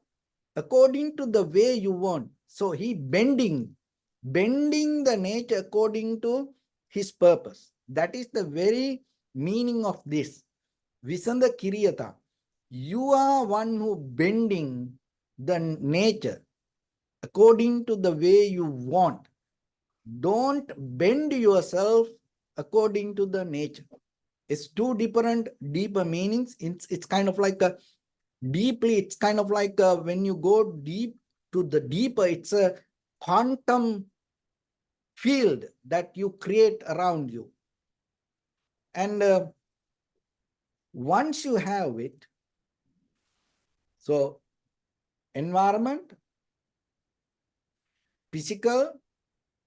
according to the way you want. So he bending the nature according to his purpose. That is the very meaning of this. Visanda Kiryata. You are one who bending the nature according to the way you want. Don't bend yourself according to the nature. It's two different, deeper meanings. It's kind of like a deeply, it's kind of like when you go deep to the deeper, it's a quantum field that you create around you. And once you have it, so environment, physical,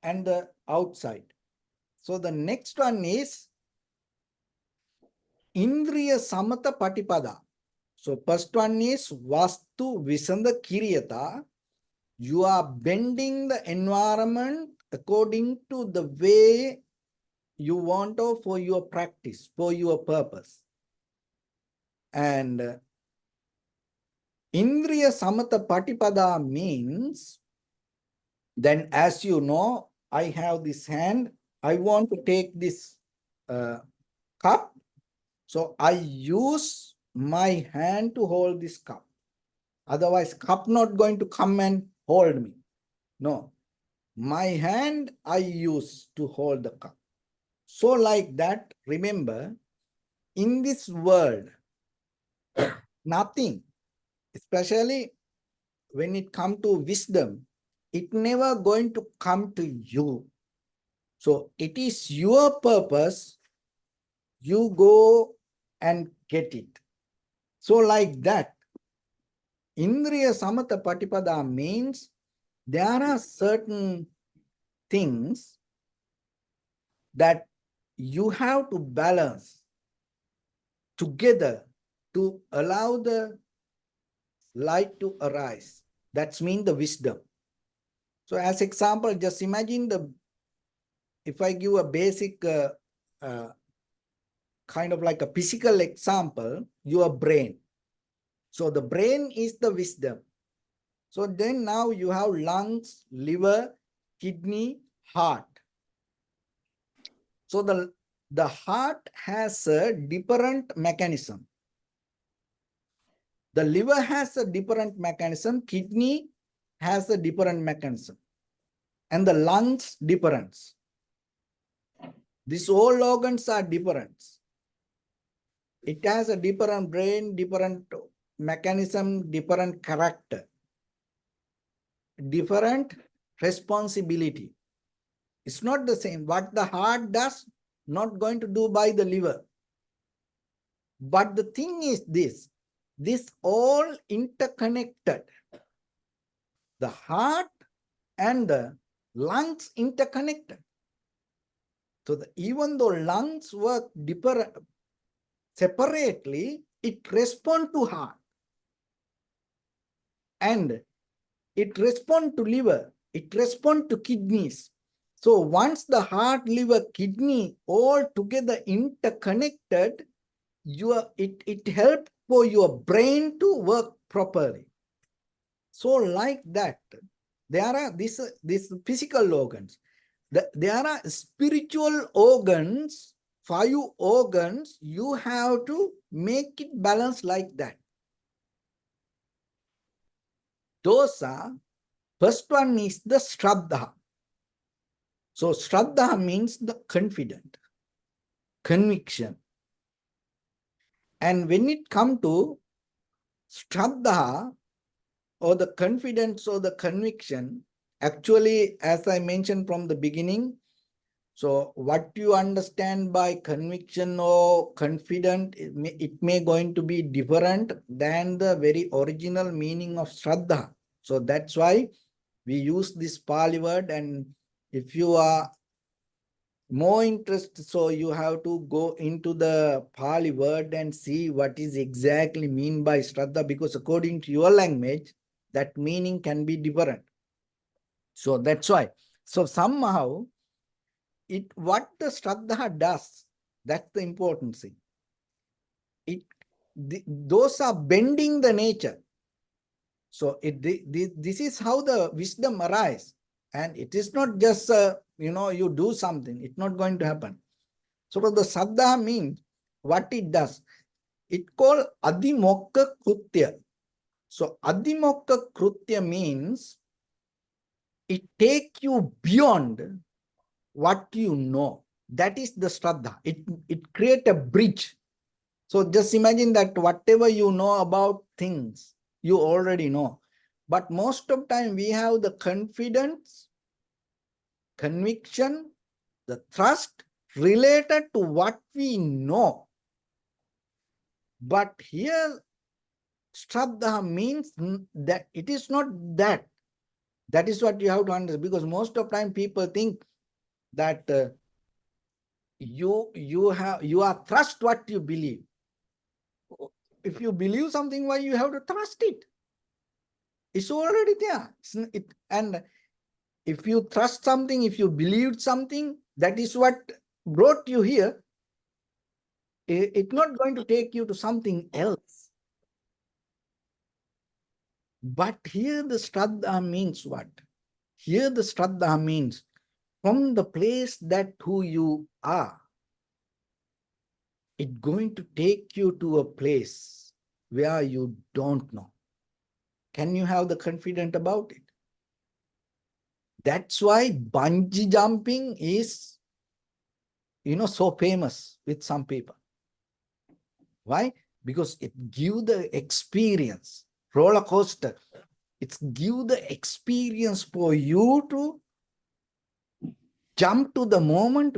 and the outside. So the next one is Indriya Samata Patipada. So first one is Vastu Visanda Kiryata. You are bending the environment according to the way you want to for your practice, for your purpose. And Indriya Samata Patipada means, then as you know, I have this hand, I want to take this cup. So I use my hand to hold this cup. Otherwise, cup not going to come and hold me. No, my hand I use to hold the cup. So like that, remember, in this world, nothing, especially when it comes to wisdom, it never going to come to you. So it is your purpose, you go and get it. So like that, Indriya Samata Patipada means there are certain things that you have to balance together to allow the light to arise. That's mean the wisdom. So as example, just imagine if I give a basic kind of like a physical example, your brain. So the brain is the wisdom. So then now you have lungs, liver, kidney, heart. So the heart has a different mechanism. The liver has a different mechanism, kidney has a different mechanism, and the lungs different. These all organs are different. It has a different brain, different mechanism, different character, different responsibility. It's not the same. What the heart does, not going to do by the liver. But the thing is this all interconnected. The heart and the lungs interconnected. So even though lungs work separately, it responds to heart. And it responds to liver. It responds to kidneys. So once the heart, liver, kidney all together interconnected, it helps for your brain to work properly. So like that, there are these physical organs. There are spiritual organs, 5 organs, you have to make it balanced like that. Those are, first one is the Shraddha. So Shraddha means the confident, conviction. And when it comes to Shraddha, or the confidence or the conviction, actually, as I mentioned from the beginning, so what you understand by conviction or confident, it may going to be different than the very original meaning of Shraddha. So that's why we use this Pali word, and if you are more interested, so you have to go into the Pali word and see what is exactly mean by Shraddha, because according to your language, that meaning can be different. So that's why. So somehow, what the Shraddha does, that's the important thing. Those are bending the nature. So this is how the wisdom arises. And it is not just, you do something. It's not going to happen. So the Shraddha means what it does. It called Adimokka Krutya. So Adimokka Krutya means it take you beyond what you know. That is the Shraddha. It create a bridge. So just imagine that whatever you know about things, you already know. But most of the time we have the confidence, conviction, the trust related to what we know. But here Shraddha means that it is not that. That is what you have to understand, because most of the time people think that you are trust what you believe. If you believe something, why you have to trust it? It's already there. And if you trust something, if you believed something, that is what brought you here. It's not going to take you to something else. But here the Shraddha means what? Here the Shraddha means from the place that who you are, it's going to take you to a place where you don't know. Can you have the confidence about it? That's why bungee jumping is, so famous with some people. Why? Because it gives the experience, roller coaster. It's give the experience for you to jump to the moment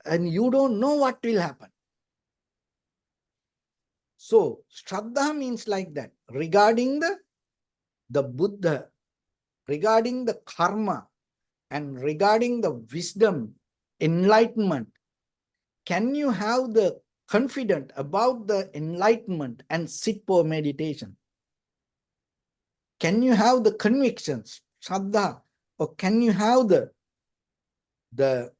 and you don't know what will happen. So Shraddha means like that. Regarding the Buddha, regarding the karma, and regarding the wisdom, enlightenment, can you have the confidence about the enlightenment and sit for meditation? Can you have the convictions, Shraddha, or can you have the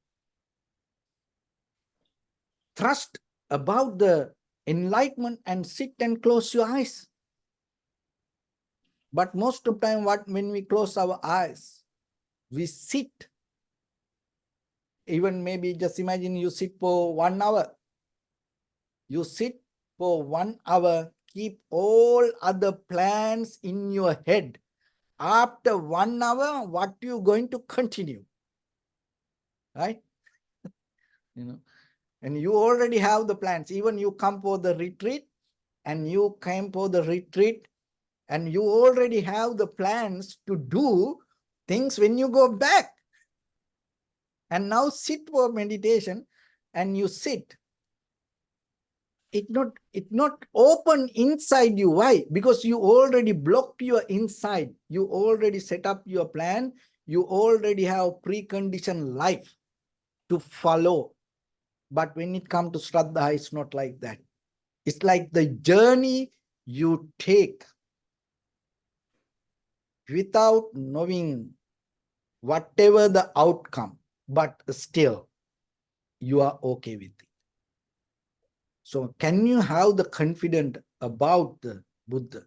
trust about the enlightenment and sit and close your eyes? But most of the time, when we close our eyes, we sit. Even maybe just imagine you sit for 1 hour. You sit for 1 hour, keep all other plans in your head. After 1 hour, what you going to continue? Right? And you already have the plans. Even you come for the retreat, and you came for the retreat, and you already have the plans to do things when you go back. And now sit for meditation, and you sit. It's not open inside you. Why? Because you already blocked your inside. You already set up your plan. You already have preconditioned life to follow. But when it comes to Shraddha, it's not like that. It's like the journey you take without knowing whatever the outcome, but still you are okay with it. So can you have the confidence about the Buddha?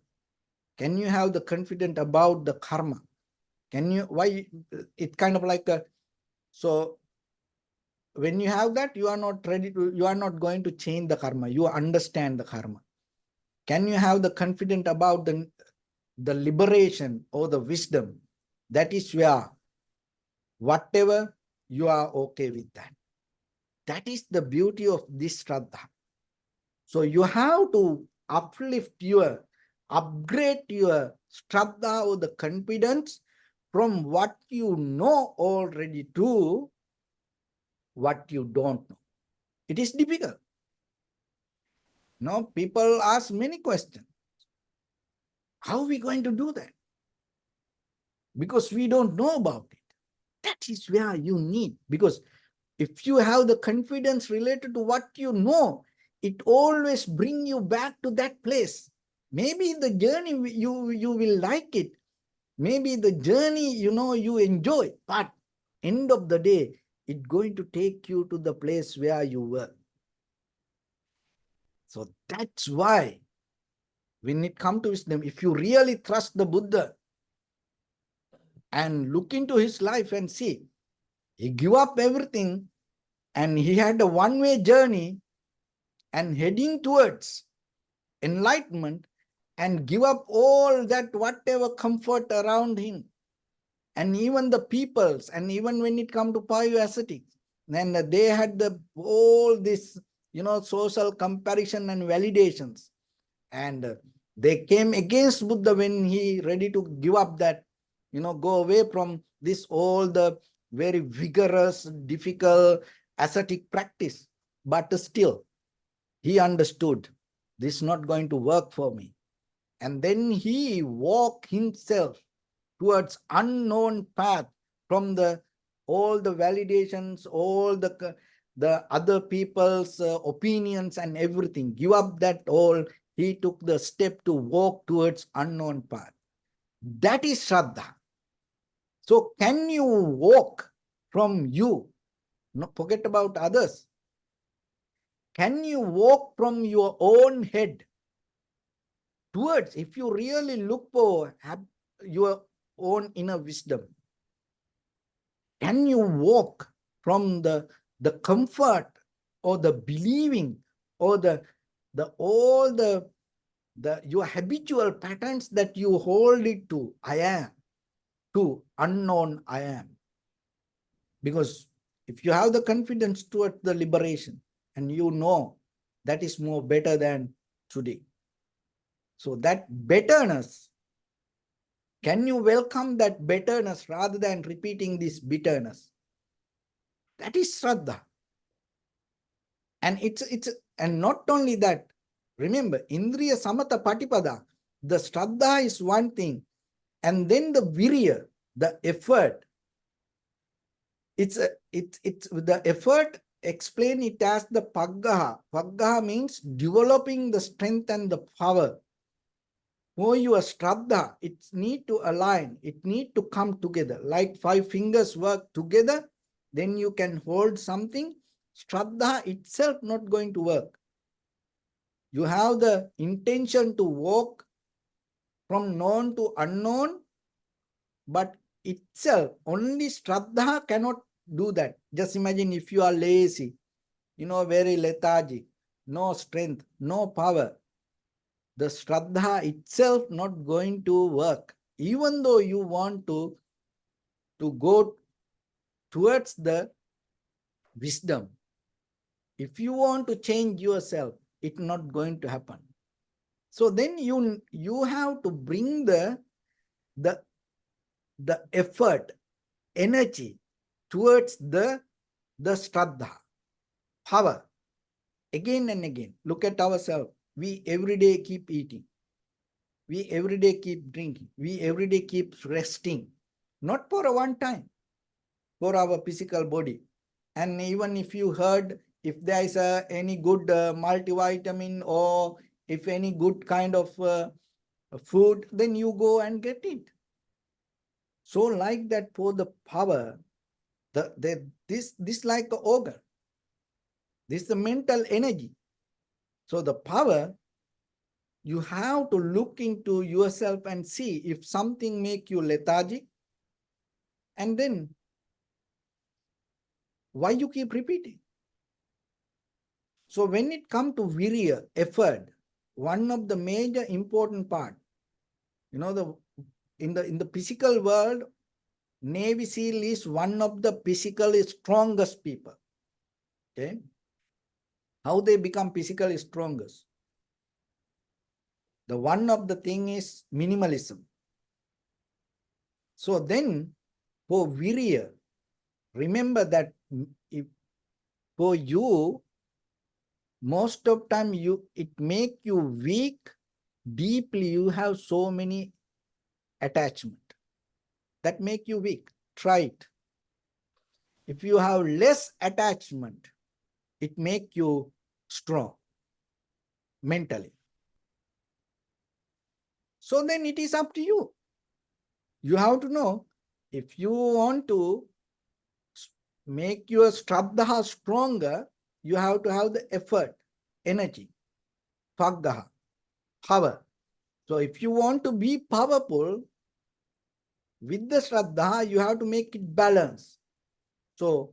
Can you have the confidence about the karma? Can you, why it's kind of like a, so when you have that, you are not ready to, you are not going to change the karma. You understand the karma. Can you have the confidence about the liberation or the wisdom? That is where whatever you are okay with that. That is the beauty of this Shraddha. So you have to uplift your, upgrade your Shraddha or the confidence from what you know already to what you don't know. It is difficult. Now people ask many questions. How are we going to do that? Because we don't know about it. That is where you need, because if you have the confidence related to what you know, it always brings you back to that place. Maybe the journey, you will like it. Maybe the journey, you enjoy, but end of the day, it's going to take you to the place where you were. So that's why when it comes to wisdom, if you really trust the Buddha and look into his life and see, he gave up everything and he had a one-way journey and heading towards enlightenment, and give up all that whatever comfort around him, and even the peoples, and even when it come to pious ascetics, then they had all this social comparison and validations, and they came against Buddha when he ready to give up that, go away from this all the very vigorous, difficult ascetic practice. But still he understood this is not going to work for me, And then he walked himself towards unknown path from all the validations, all the other people's opinions and everything. Give up that all. He took the step to walk towards unknown path. That is Shraddha. So can you walk from you? No, forget about others. Can you walk from your own head towards, if you really look for your own inner wisdom, can you walk from the comfort or the believing or all the your habitual patterns that you hold it to I am, to unknown I am? Because if you have the confidence towards the liberation and you know that is more better than today, so that betterness, can you welcome that betterness rather than repeating this bitterness? That is Shraddha. And and not only that, remember, Indriya Samata Patipada, the Shraddha is one thing, and then the Virya, the effort, it's the effort, explain it as the Paggaha. Paggaha means developing the strength and the power. For your Shraddha, it need to align, it need to come together. Like 5 fingers work together, then you can hold something. Shraddha itself not going to work. You have the intention to walk from known to unknown, but itself, only Shraddha cannot do that. Just imagine if you are lazy, very lethargic, no strength, no power. The Shraddha itself not going to work. Even though you want to go towards the wisdom, if you want to change yourself, it's not going to happen. So then you have to bring the effort, energy towards the Shraddha, power. Again and again, look at ourselves. We every day keep eating. We every day keep drinking. We every day keep resting. Not for a one time, for our physical body. And even if you heard, if there is any good multivitamin or if any good kind of food, then you go and get it. So like that for the power, this like an organ. This is the mental energy. So the power, you have to look into yourself and see if something make you lethargic, and then why you keep repeating. So when it comes to virya, effort, one of the major important part, in the physical world, Navy SEAL is one of the physically strongest people. Okay, how they become physically strongest? The one of the thing is minimalism. So then for virya, remember that if for you, most of time it make you weak. Deeply you have so many attachment that make you weak. Try it. If you have less attachment, it make you strong mentally. So then it is up to you. You have to know, if you want to make your Shraddha stronger, you have to have the effort, energy, Paggaha, power. So if you want to be powerful, with the Shraddha, you have to make it balance. So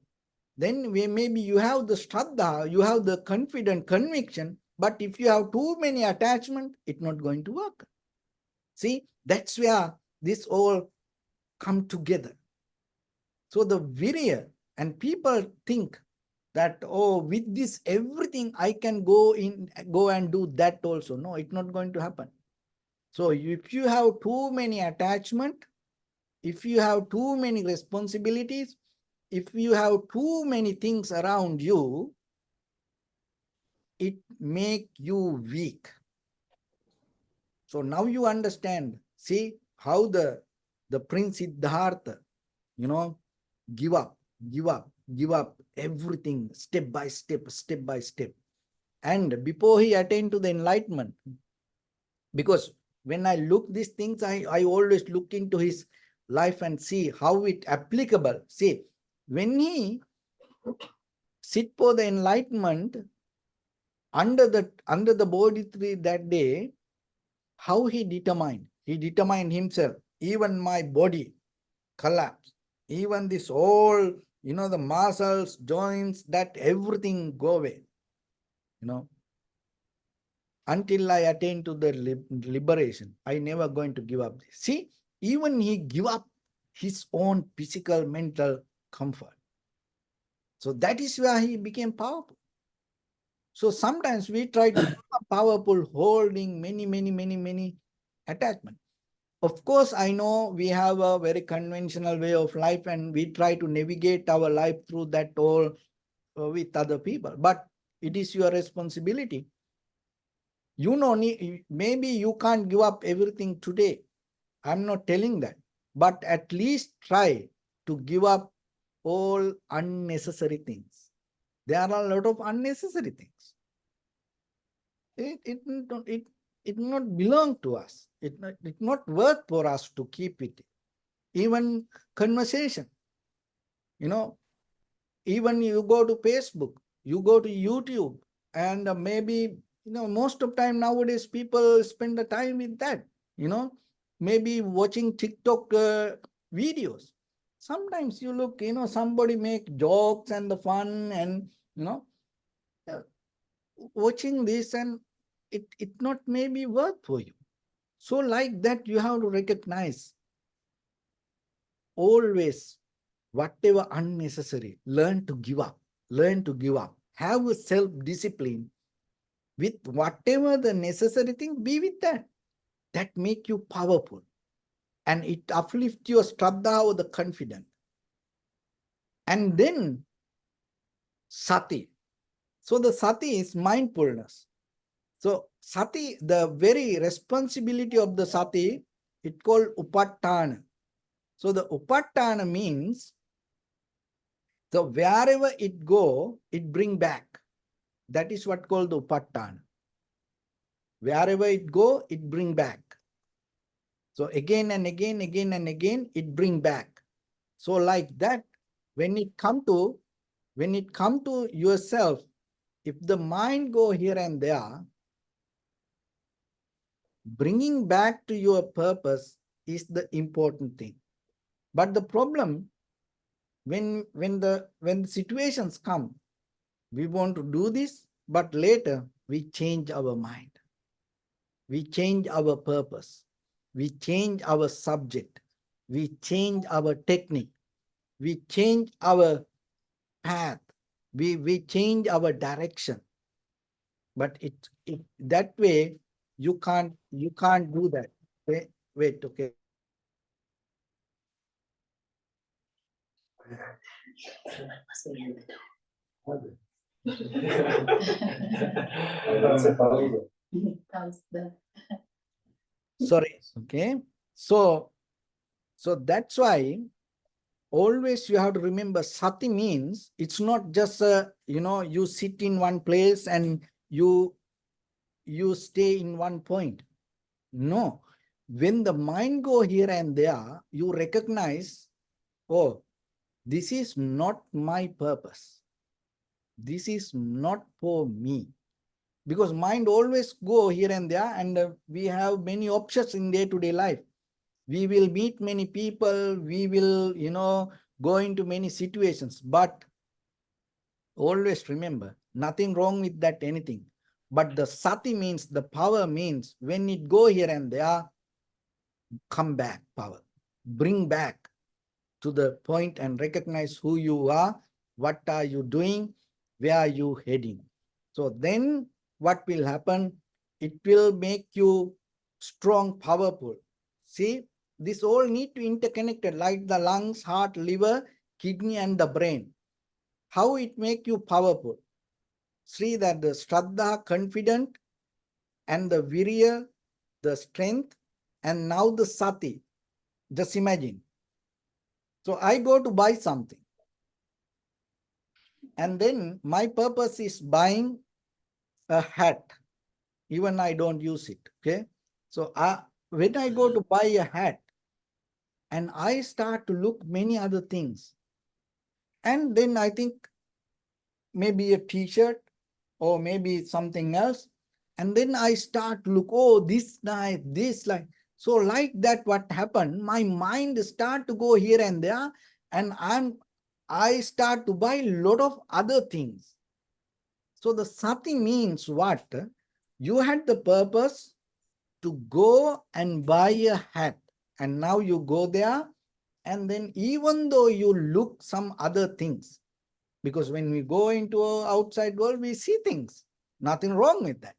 then maybe you have the Shraddha, you have the confident conviction, but if you have too many attachment, it's not going to work. See, that's where this all come together. So the virya, and people think that, oh, with this everything I can go and do that also. No, it's not going to happen. So if you have too many attachment, if you have too many responsibilities, if you have too many things around you, it make you weak. So now you understand, see how the Prince Siddhartha, give up, give up, give up everything step by step, step by step. And before he attained to the enlightenment, because when I look these things, I always look into his life and see how it applicable. See, when he sit for the enlightenment under the Bodhi tree that day, how he determined himself, even my body collapse, even this all, the muscles, joints, that everything go away, until I attain to the liberation. I never going to give up this. See, even he give up his own physical, mental comfort. So that is where he became powerful. So sometimes we try to become powerful, holding many attachments. Of course, I know we have a very conventional way of life and we try to navigate our life through that all with other people. But it is your responsibility. Maybe you can't give up everything today. I'm not telling that. But at least try to give up all unnecessary things. There are a lot of unnecessary things. It not belong to us. It not worth for us to keep it. Even conversation, even you go to Facebook, you go to YouTube, and maybe, most of time nowadays people spend the time with that, maybe watching TikTok videos. Sometimes you look, somebody make jokes and the fun and, uh, watching this, and it not maybe worth for you. So like that, you have to recognize always whatever unnecessary, learn to give up, have a self-discipline with whatever the necessary thing, be with that make you powerful, and it uplifts your Shraddha or the confidence. And then sati. So the sati is mindfulness. So sati, the very responsibility of the sati, it called upattana. So the upattana means, so wherever it go, it bring back. That is what called the upattana. Wherever it go, it bring back. So again and again, it bring back. So like that, when it come to yourself, if the mind go here and there, bringing back to your purpose is the important thing. But the problem, when the situations come, we want to do this, but later we change our mind. We change our purpose. We change our subject. We change our technique. We change our path. We change our direction. But it that way you can't do that. Wait, okay. Sorry. Okay. So that's why always you have to remember, sati means it's not just you sit in one place and you stay in one point. No, when the mind go here and there, you recognize, oh, this is not my purpose. This is not for me. Because mind always go here and there, and we have many options in day-to-day life. We will meet many people, we will, go into many situations, but always remember, nothing wrong with that, anything. But the sati means, the power means, when it go here and there, come back, power. Bring back to the point and recognize who you are, what are you doing, where are you heading. So then what will happen? It will make you strong, powerful. See, this all need to interconnected, like the lungs, heart, liver, kidney, and the brain. How it make you powerful? See that the Shraddha, confident, and the Virya, the strength, and now the sati. Just imagine. So I go to buy something. And then my purpose is buying a hat. Even I don't use it. Okay. So when I go to buy a hat, and I start to look many other things. And then I think maybe a t-shirt or maybe something else. And then I start to look, oh, this nice, this like. So like that, what happened, my mind start to go here and there, and I start to buy a lot of other things. So the sati means what? You had the purpose to go and buy a hat, and now you go there, and then even though you look some other things, because when we go into outside world, we see things. Nothing wrong with that.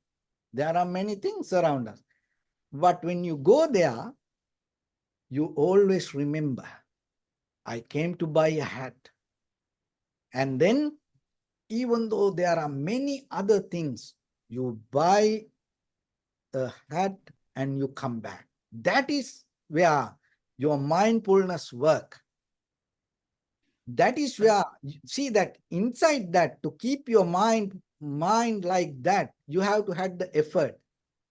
There are many things around us. But when you go there, you always remember, I came to buy a hat. And then, even though there are many other things, you buy a hat and you come back. That is where your mindfulness work. That is where you see that inside that, to keep your mind like that, you have to have the effort.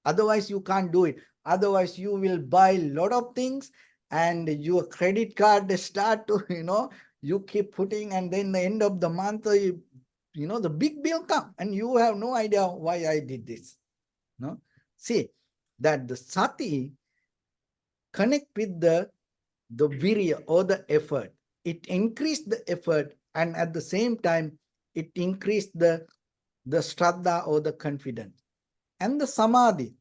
Otherwise you can't do it. Otherwise you will buy a lot of things, and your credit card start to you keep putting, and then the end of the month the big bill come, and you have no idea why I did this. No, see that the sati connect with the virya or the effort. It increased the effort, and at the same time it increased the shraddha or the confidence. And the samadhi.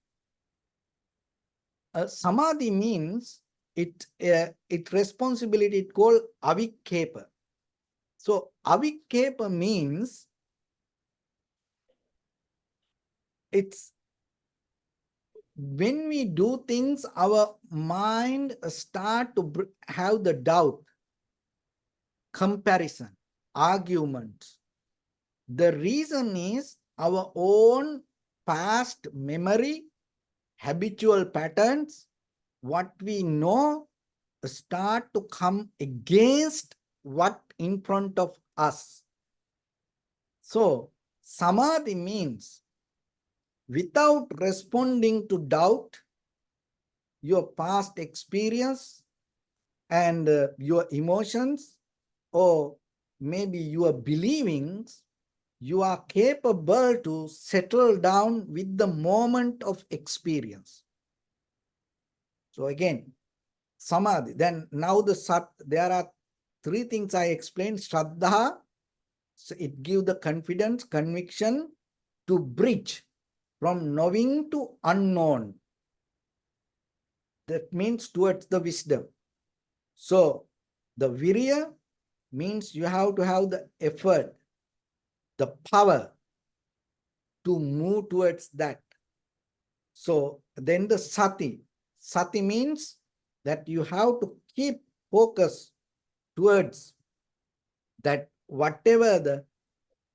Samadhi means it responsibility, it called avikepa. So avikepa means it's when we do things, our mind start to have the doubt, comparison, arguments. The reason is our own past memory, habitual patterns, what we know start to come against what in front of us. So samadhi means without responding to doubt, your past experience and your emotions, or maybe your believings, you are capable to settle down with the moment of experience. So again, samadhi. Then now there are three things I explained. Shraddha, so it gives the confidence, conviction to bridge from knowing to unknown. That means towards the wisdom. So the virya means you have to have the effort, the power to move towards that. So then the sati. Sati means that you have to keep focus towards that whatever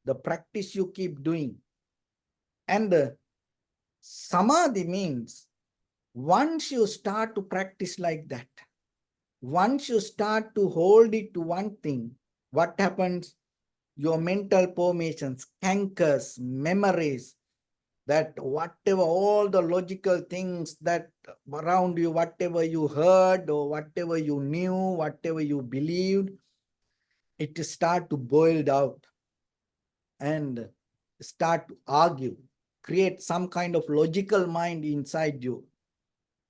the practice you keep doing. And the samadhi means once you start to practice like that, once you start to hold it to one thing, what happens? Your mental formations, cankers, memories, that whatever, all the logical things that around you, whatever you heard or whatever you knew, whatever you believed, it start to boil out and start to argue, create some kind of logical mind inside you.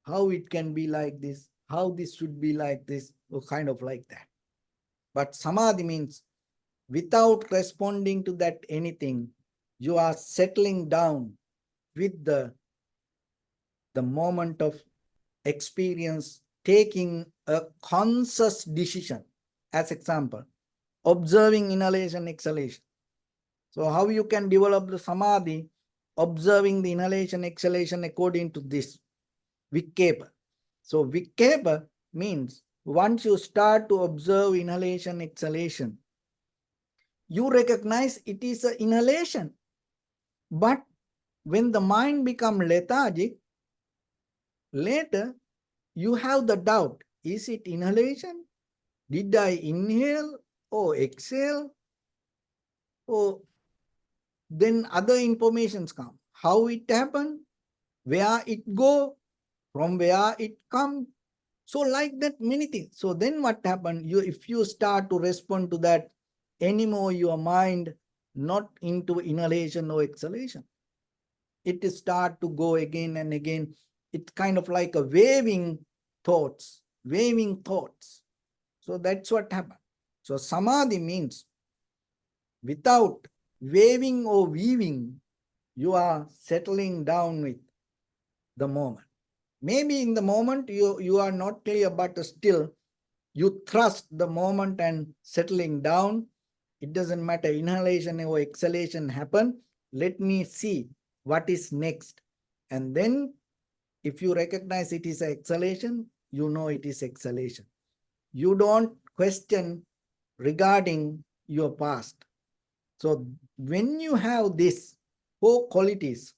How it can be like this, how this should be like this, or kind of like that. But samadhi means without responding to that anything, you are settling down with the moment of experience, taking a conscious decision. As example, observing inhalation, exhalation. So how you can develop the samadhi? Observing the inhalation, exhalation according to this vikepa. So vikepa means once you start to observe inhalation, exhalation, you recognize it is an inhalation. But when the mind becomes lethargic, Later, you have the doubt. Is it inhalation? Did I inhale or exhale? Or then other informations come. How it happened? Where it go? From where it come? So like that, many things. So then what happened? If you start to respond to that anymore, your mind not into inhalation or exhalation. It start to go again and again. It's kind of like a waving thoughts, waving thoughts. So that's what happened. So samadhi means without waving or weaving, you are settling down with the moment. Maybe in the moment you are not clear, but still you trust the moment and settling down. It doesn't matter inhalation or exhalation happen. Let me see what is next. And then if you recognize it is exhalation, you know it is exhalation. You don't question regarding your past. So when you have these 4 qualities,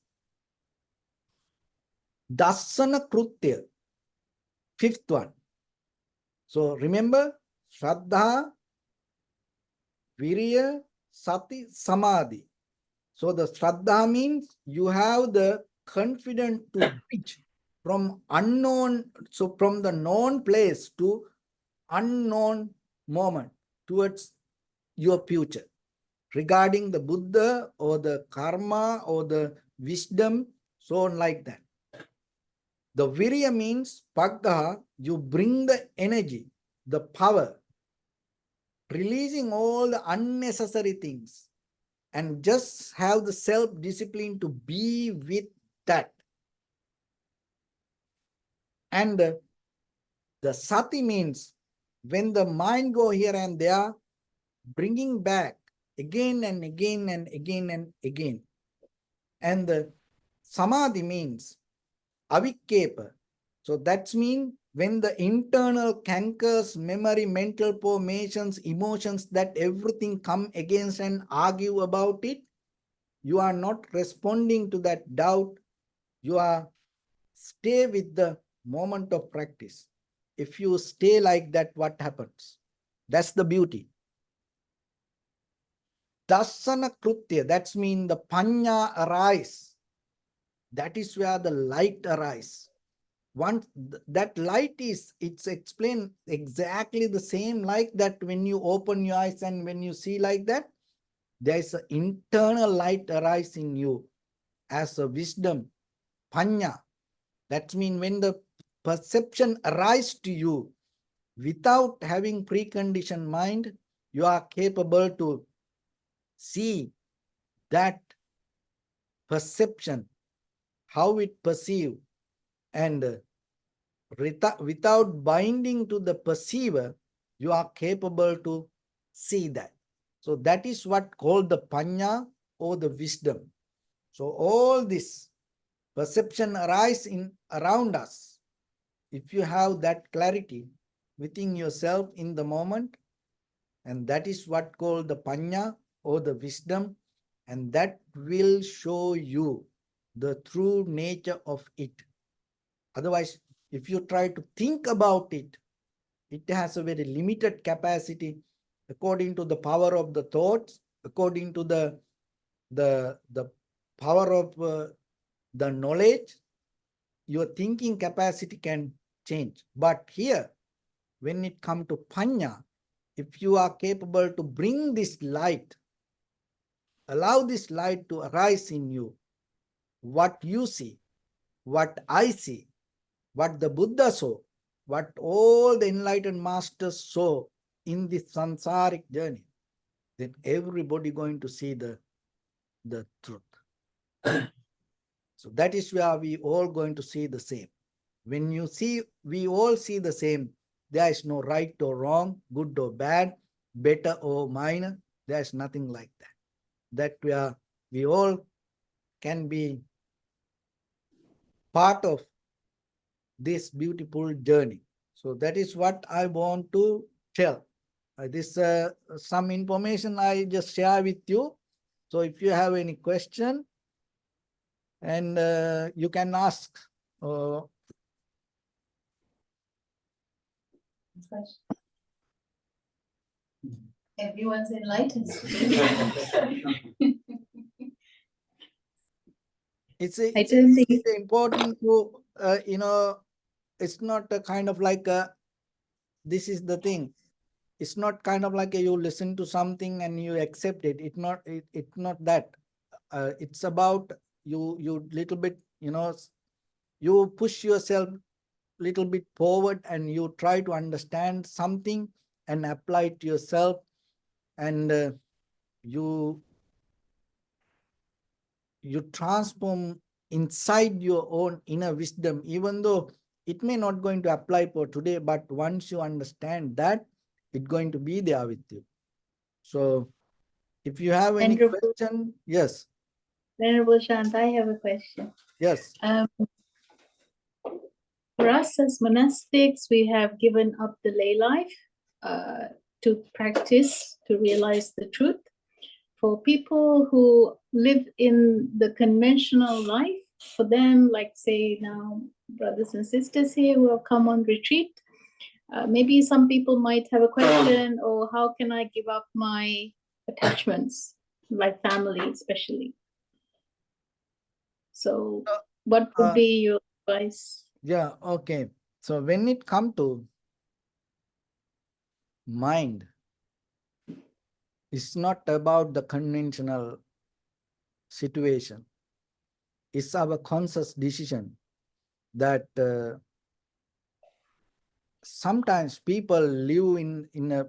dasana krutya, 5th one. So remember, Shraddha, Virya, Sati, Samadhi. So the Shraddha means you have the confidence to reach from unknown, so from the known place to unknown moment towards your future. Regarding the Buddha or the karma or the wisdom, so on like that. The virya means paggaha, you bring the energy, the power, releasing all the unnecessary things and just have the self-discipline to be with that. And the sati means when the mind go here and there, bringing back again and again and again and again. And the samadhi means avikkepa. So that's mean when the internal cankers, memory, mental formations, emotions, that everything come against and argue about it, you are not responding to that doubt. You are stay with the moment of practice. If you stay like that, what happens? That's the beauty. Dasana krutya, that's mean the panya arise. That is where the light arise. Once that light is, it's explained exactly the same like that when you open your eyes and when you see like that, there is an internal light arise in you as a wisdom, panya. That means when the perception arises to you without having preconditioned mind, you are capable to see that perception, how it perceive, and without binding to the perceiver, you are capable to see that. So that is what called the panya or the wisdom. So all this perception arise in around us. If you have that clarity within yourself in the moment, and that is what called the panya or the wisdom, and that will show you the true nature of it. Otherwise, if you try to think about it, it has a very limited capacity according to the power of the thoughts, according to the power of the knowledge. Your thinking capacity can change. But here, when it comes to panya, if you are capable to bring this light, allow this light to arise in you, what you see, what I see, what the Buddha saw, what all the enlightened masters saw in this samsaric journey, then everybody going to see the truth. So that is where we all going to see the same. When you see, we all see the same. There is no right or wrong, good or bad, better or minor. There is nothing like that. That we all can be part of this beautiful journey. So that is what I want to tell. This some information I just share with you. So if you have any question, and you can ask Everyone's enlightened. It's don't think it's important to it's not a kind of like a, this is the thing. It's not kind of like you listen to something and you accept it. It's not that. It's about you little bit, you push yourself little bit forward and you try to understand something and apply it to yourself, and you transform inside your own inner wisdom, even though it may not going to apply for today, but once you understand that, it's going to be there with you. So if you have any question, yes. Venerable Shant, I have a question. Yes. For us as monastics, we have given up the lay life to practice, to realize the truth. For people who live in the conventional life, for them, like say now, brothers and sisters here who have come on retreat, maybe some people might have a question, or how can I give up my attachments, like family especially? So what would be your advice? Yeah, okay. So when it comes to mind, it's not about the conventional situation. It's our conscious decision that sometimes people live in a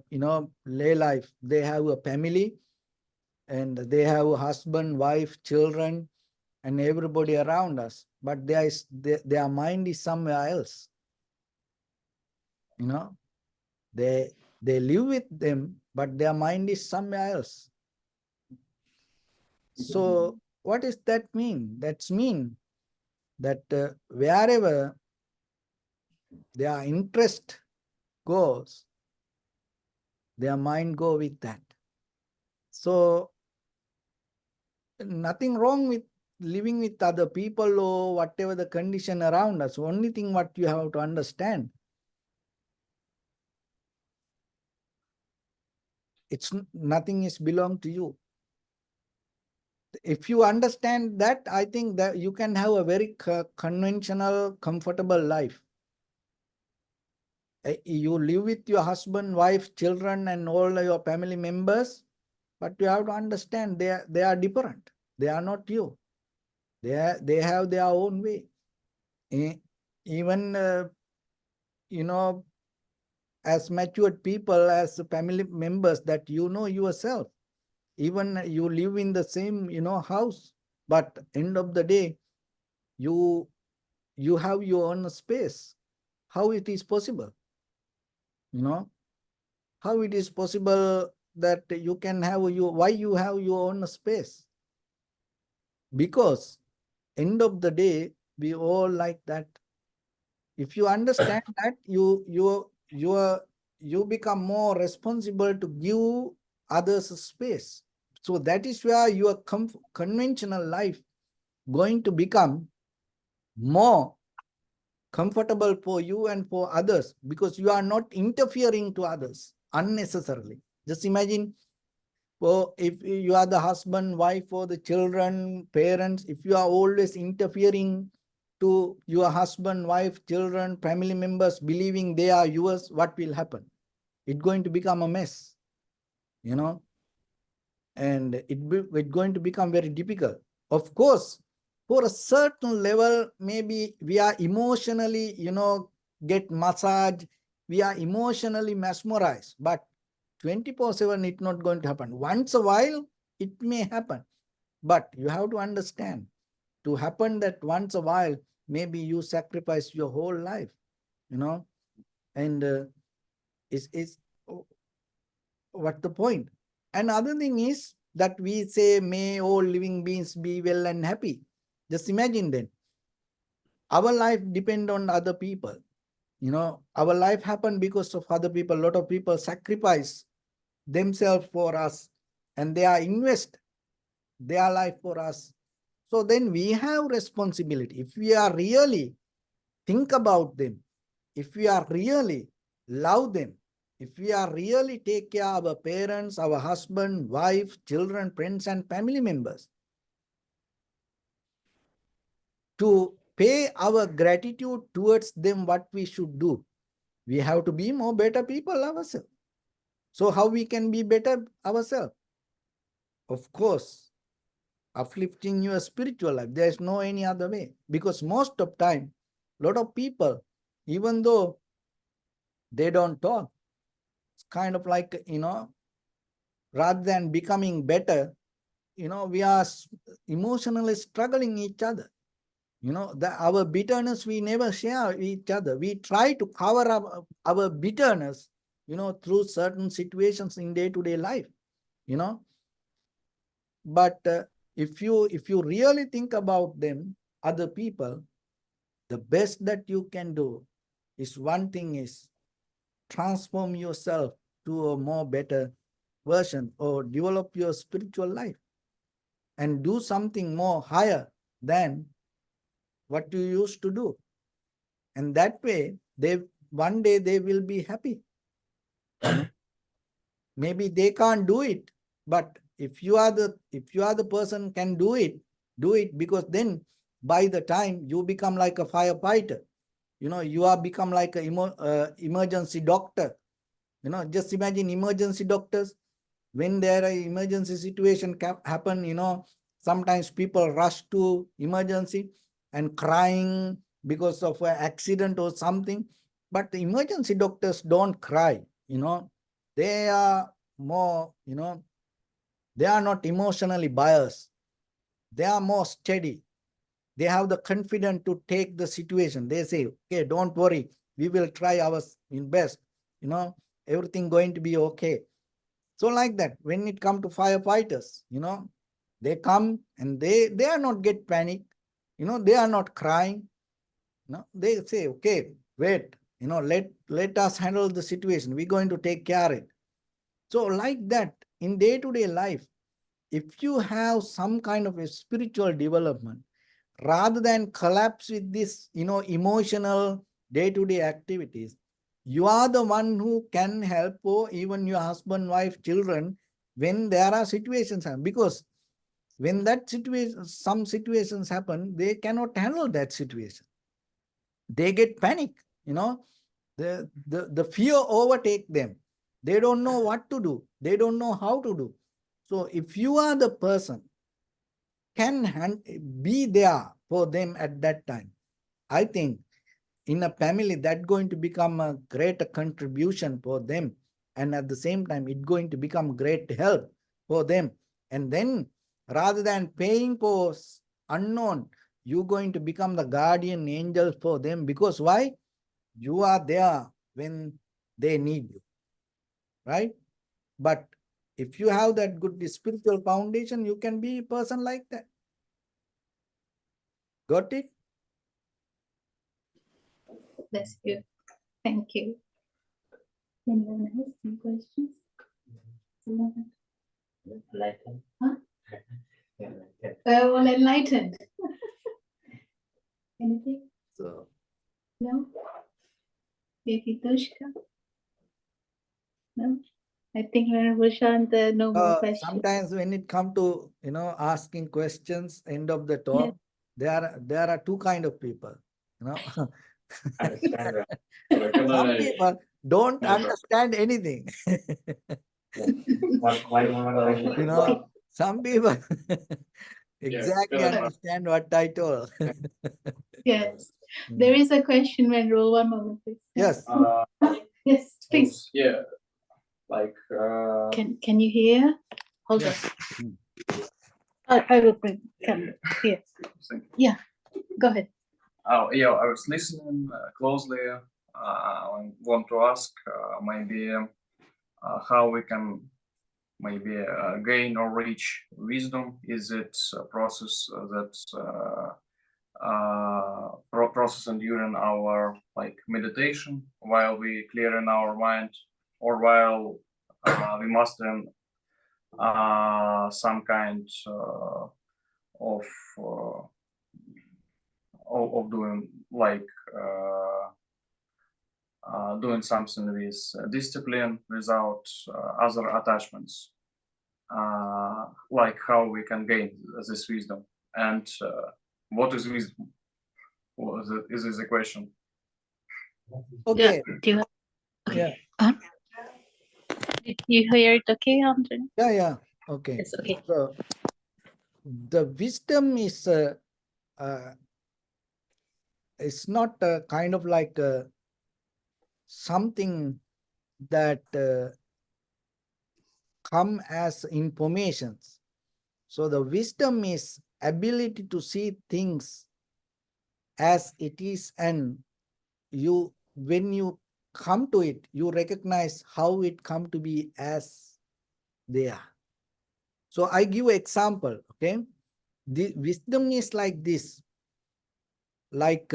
lay life. They have a family and they have a husband, wife, children, and everybody around us, but their mind is somewhere else. They live with them, but their mind is somewhere else. So what does that mean? That's mean that wherever their interest goes, their mind go with that. So nothing wrong with living with other people or whatever the condition around us. Only thing what you have to understand, it's nothing is belong to you. If you understand that, I think that you can have a very conventional, comfortable life. You live with your husband, wife, children, and all your family members, but you have to understand they are different. They are not you. They have their own way. Even as matured people, as family members, that yourself. Even you live in the same house, but end of the day, you have your own space. How it is possible? How it is possible that you can have why you have your own space? Because end of the day, we all like that. If you understand that, you become more responsible to give others space. So that is where your conventional life going to become more comfortable for you and for others, because you are not interfering to others unnecessarily. Just imagine, if you are the husband, wife, or the children, parents, if you are always interfering to your husband, wife, children, family members, believing they are yours, what will happen? It's going to become a mess, and it's going to become very difficult. Of course, for a certain level, maybe we are emotionally, get massage, we are emotionally mesmerized, but 24/7 it's not going to happen. Once a while it may happen, but you have to understand, to happen that once a while, maybe you sacrifice your whole life, and is what the point. Another thing is that we say, may all living beings be well and happy. Just imagine then, our life depend on other people. Our life happen because of other people. A lot of people sacrifice themselves for us, and they are invest their life for us. So then we have responsibility. If we are really think about them, if we are really love them, if we are really take care of our parents, our husband, wife, children, friends, and family members, to pay our gratitude towards them, what we should do, we have to be more better people ourselves. So how we can be better ourselves? Of course, uplifting your spiritual life. There is no any other way, because most of time, lot of people, even though they don't talk, it's kind of like, rather than becoming better, we are emotionally struggling each other. Our bitterness, we never share with each other. We try to cover up our bitterness, through certain situations in day-to-day life, But if you really think about them, other people, the best that you can do is one thing is transform yourself to a more better version, or develop your spiritual life and do something more higher than what you used to do. And that way, one day they will be happy. Maybe they can't do it, but if you are the person can do it, because then by the time you become like a firefighter, you are become like a emergency doctor. Just imagine emergency doctors. When there are emergency situation happen, sometimes people rush to emergency and crying because of an accident or something. But the emergency doctors don't cry. They are more, they are not emotionally biased. They are more steady. They have the confidence to take the situation. They say, okay, don't worry, we will try our best, everything going to be okay. So like that, when it comes to firefighters, they come and they are not get panic, they are not crying. They say, okay, wait, let us handle the situation. We're going to take care of it. So like that, in day-to-day life, if you have some kind of a spiritual development, rather than collapse with this, emotional day-to-day activities, you are the one who can help, or even your husband, wife, children, when there are situations happen. Because when that situation, some situations happen, they cannot handle that situation. They get panic, the fear overtake them. They don't know what to do. They don't know how to do. So if you are the person can be there for them at that time, I think in a family that's going to become a great contribution for them, and at the same time it's going to become great help for them. And then rather than paying for unknown, you're going to become the guardian angel for them. Because why? You are there when they need you, right? But if you have that good spiritual foundation, you can be a person like that. Got it? Bless you. Thank you. Anyone else? Any questions? Huh? Well, enlightened. Anything? So No? Maybe Dushka? No? I think Shanta, no more questions. sometimes when it come to asking questions, end of the talk, there are two kind of people. Some people don't understand anything. Some people exactly understand what I told. Yes. There is a question, Venro. One moment, please. Yes. Yes, please. Yeah, like Can you hear? Hold Yes. on. I will bring camera here. Yeah, go ahead. oh yeah, I was listening closely. I want to ask maybe how we can maybe gain or reach wisdom. Is it a process processing during our like meditation while we clearing our mind, or while we mastering some kind of of doing like doing something with discipline without other attachments. Like how we can gain this wisdom, and what is wisdom? Is this the question? Okay. Do you, Yeah. did you hear it okay, Andre? Yeah. Okay. It's okay. So the wisdom is it's not kind of like something that come as informations. So the wisdom is ability to see things as it is, and you, when you come to it, you recognize how it come to be as they are. So I give example, okay? The wisdom is like this, like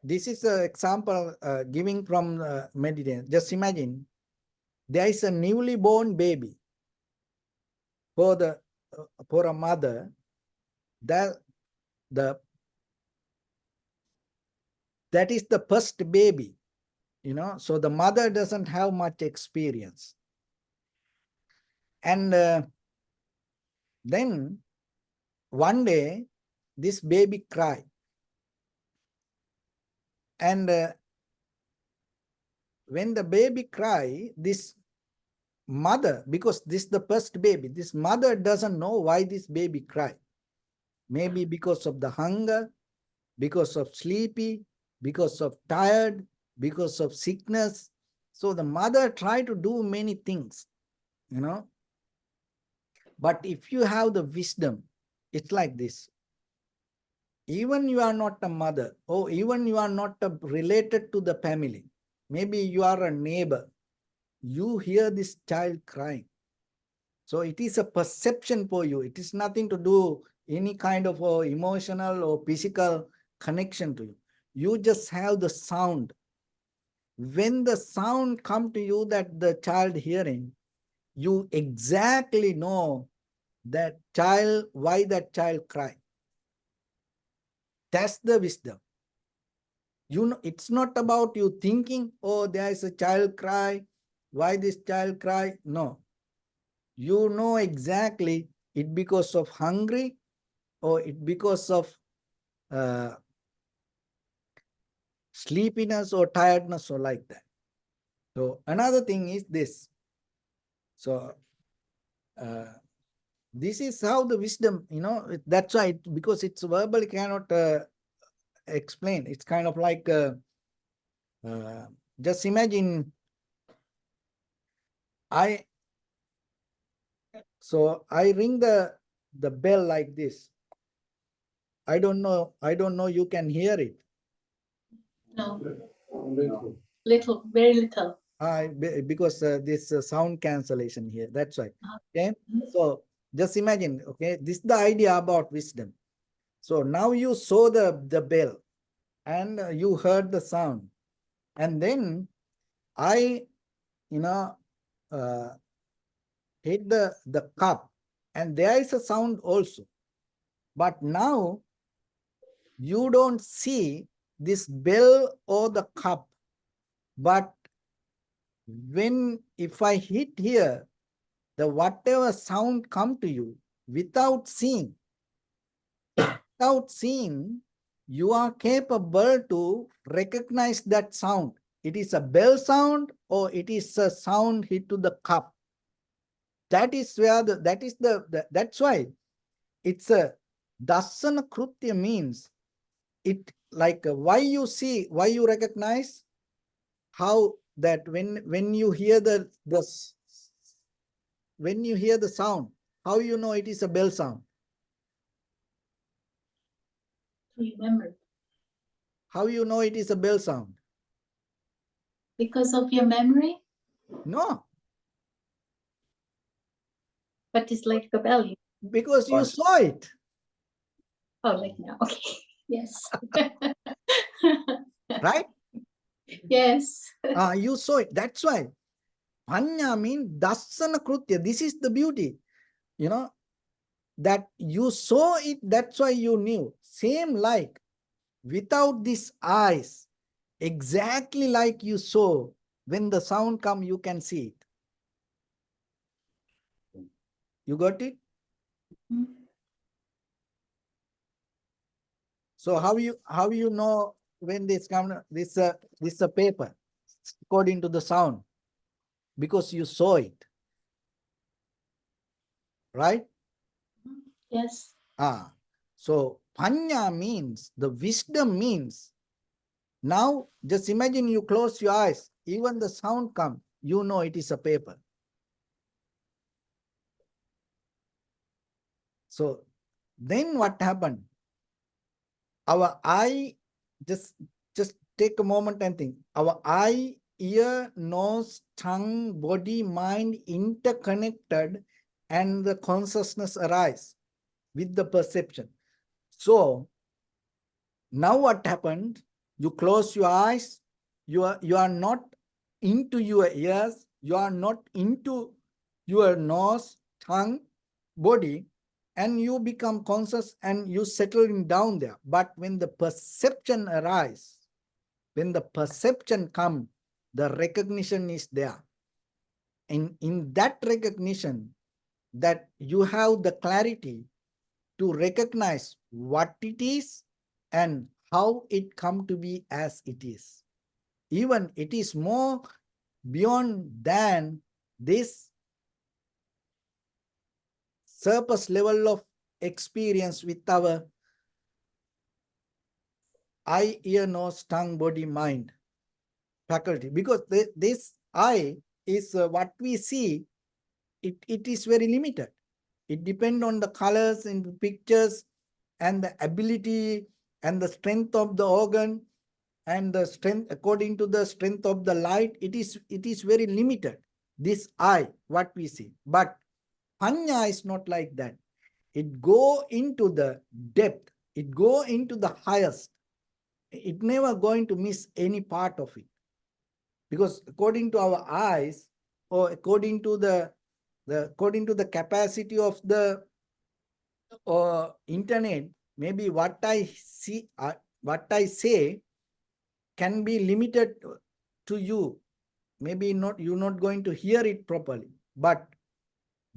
this is an example giving from meditation. Just imagine there is a newly born baby. For the for a mother, that is the first baby, you know. So the mother doesn't have much experience, and then one day this baby cried, and when the baby cry, this mother, because this is the first baby, this mother doesn't know why this baby cry. Maybe because of the hunger, because of sleepy, because of tired, because of sickness. So the mother try to do many things, you know. But if you have the wisdom, it's like this. Even you are not a mother, or even you are not related to the family, maybe you are a neighbor, you hear this child crying. So it is a perception for you. It is nothing to do any kind of emotional or physical connection to you. You just have the sound. When the sound come to you that the child hearing, you exactly know that child, why that child cry. That's the wisdom. You know, it's not about you thinking, oh, there is a child cry, why this child cry? No. You know exactly it because of hungry, or it because of sleepiness or tiredness, or like that. So another thing is this. So this is how the wisdom, you know, that's why, because it's verbal, cannot explain. It's kind of like just imagine I ring the bell like this. I don't know you can hear it. No. Little, very little. Because this sound cancellation here, that's why. Okay, so just imagine, okay, this is the idea about wisdom. So now you saw the bell, and you heard the sound, and then I, you know, hit the cup, and there is a sound also. But now you don't see this bell or the cup, but if I hit here, the whatever sound come to you without seeing, you are capable to recognize that sound. It is a bell sound, or it is a sound hit to the cup. That is where that's why it's a dasana krutya, means it like why you see, why you recognize, how that when you hear the when you hear the sound, how you know it is a bell sound? Remember. How you know it is a bell sound? Because of your memory? No. But it's like a bell. Because you saw it. Oh, like now. Okay. Yes. Right? Yes. You saw it. That's why. Panya means dasana krutya. This is the beauty. You know, that you saw it, that's why you knew. Same like without these eyes, exactly like you saw, when the sound come, you can see it. You got it? So how you know when this come, this a paper according to the sound? Because you saw it, right? Yes. So panya means, the wisdom means, now just imagine you close your eyes, even the sound come, you know it is a paper. So then what happened? Our eye, just take a moment and think. Our eye, ear, nose, tongue, body, mind interconnected, and the consciousness arise with the perception. So now what happened? You close your eyes, you are not into your ears, you are not into your nose, tongue, body, and you become conscious and you settling down there. But when the perception arises, when the perception comes, the recognition is there. And in that recognition, that you have the clarity to recognize what it is and how it come to be as it is. Even it is more beyond than this surface level of experience with our eye, ear, nose, tongue, body, mind faculty. Because this eye is what we see, it is very limited. It depends on the colors in the pictures and the ability and the strength of the organ and the strength, according to the strength of the light, it is very limited. This eye, what we see. But Panya is not like that. It go into the depth. It go into the highest. It never going to miss any part of it. Because according to our eyes, or according to the capacity of the internet, maybe what I see, what I say can be limited to you. Maybe not, you're not going to hear it properly. But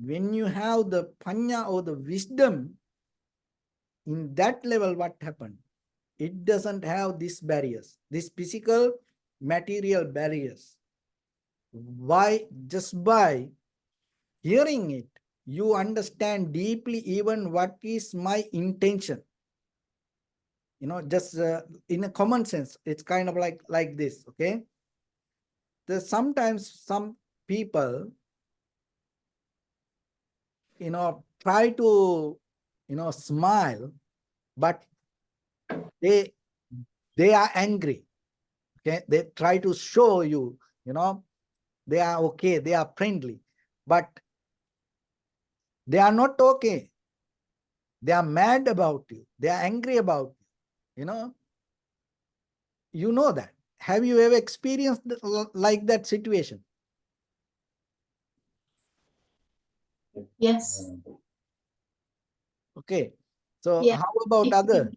when you have the panya or the wisdom, in that level, what happened? It doesn't have these barriers, these physical material barriers. Why? Just by hearing it, you understand deeply even what is my intention. You know, just in a common sense, it's kind of like this, okay? There's sometimes some people, try to, smile, but they are angry. Okay, they try to show you, they are okay, they are friendly, but they are not okay. They are mad about you. They are angry about you. You know that. Have you ever experienced like that situation? Yes. Okay. So Yeah. how about other?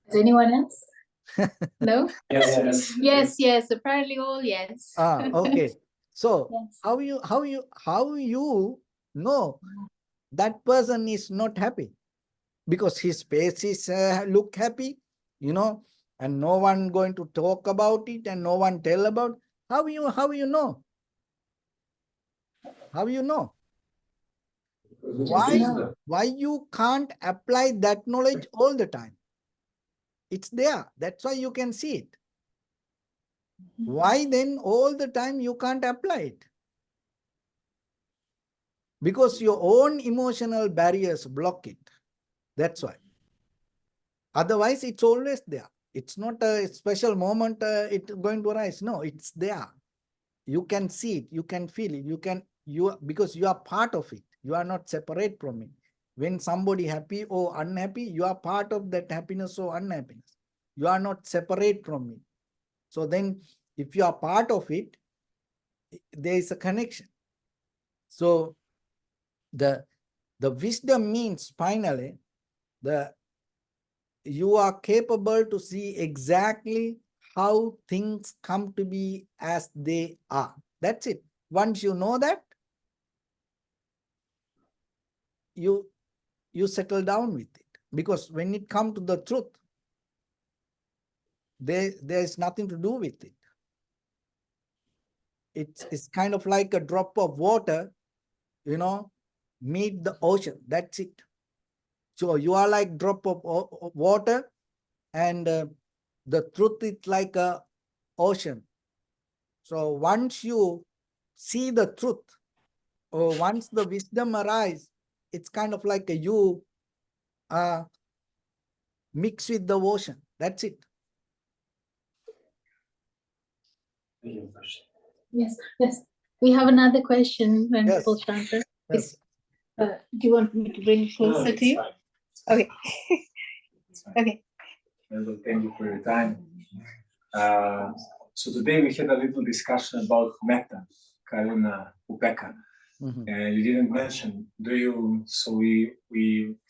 Is anyone else? No? Yes. Yes. Apparently all yes. Okay. So Yes. how you know that person is not happy? Because his face is look happy, and no one going to talk about it and no one tell about. How you know? How you know? Just know. Why you can't apply that knowledge all the time? It's there. That's why you can see it. Why then all the time you can't apply it? Because your own emotional barriers block it. That's why. Otherwise, it's always there. It's not a special moment it's going to arise. No, it's there. You can see it. You can feel it. Because you are part of it. You are not separate from it. When somebody happy or unhappy, you are part of that happiness or unhappiness. You are not separate from it. So then, if you are part of it, there is a connection. So the wisdom means finally, you are capable to see exactly how things come to be as they are. That's it. Once you know that, you settle down with it. Because when it comes to the truth, there is nothing to do with it. It's kind of like a drop of water, meet the ocean. That's it. So you are like drop of water, and the truth is like a ocean. So once you see the truth, or once the wisdom arises, it's kind of like you mix with the ocean. That's it. Yes, yes. We have another question, Yes. Venerable Shanta. Yes. Do you want me to bring it closer to you? Okay. Okay. Well, thank you for your time. So today we had a little discussion about metta, karuna, upekkha. Mhm. You didn't mention, so we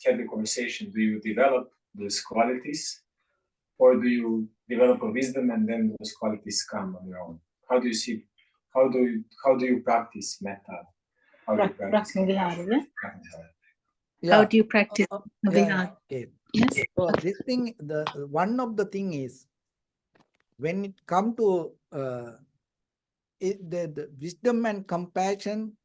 had the conversation, do you develop those qualities, or do you develop a wisdom and then those qualities come on their own? How do you see, how do you practice metta? How do you practice Brahma-vihara, Yeah. How do you practice Yeah, vihara? okay. Yes. So this thing, one of the thing is, when it come to the wisdom and compassion,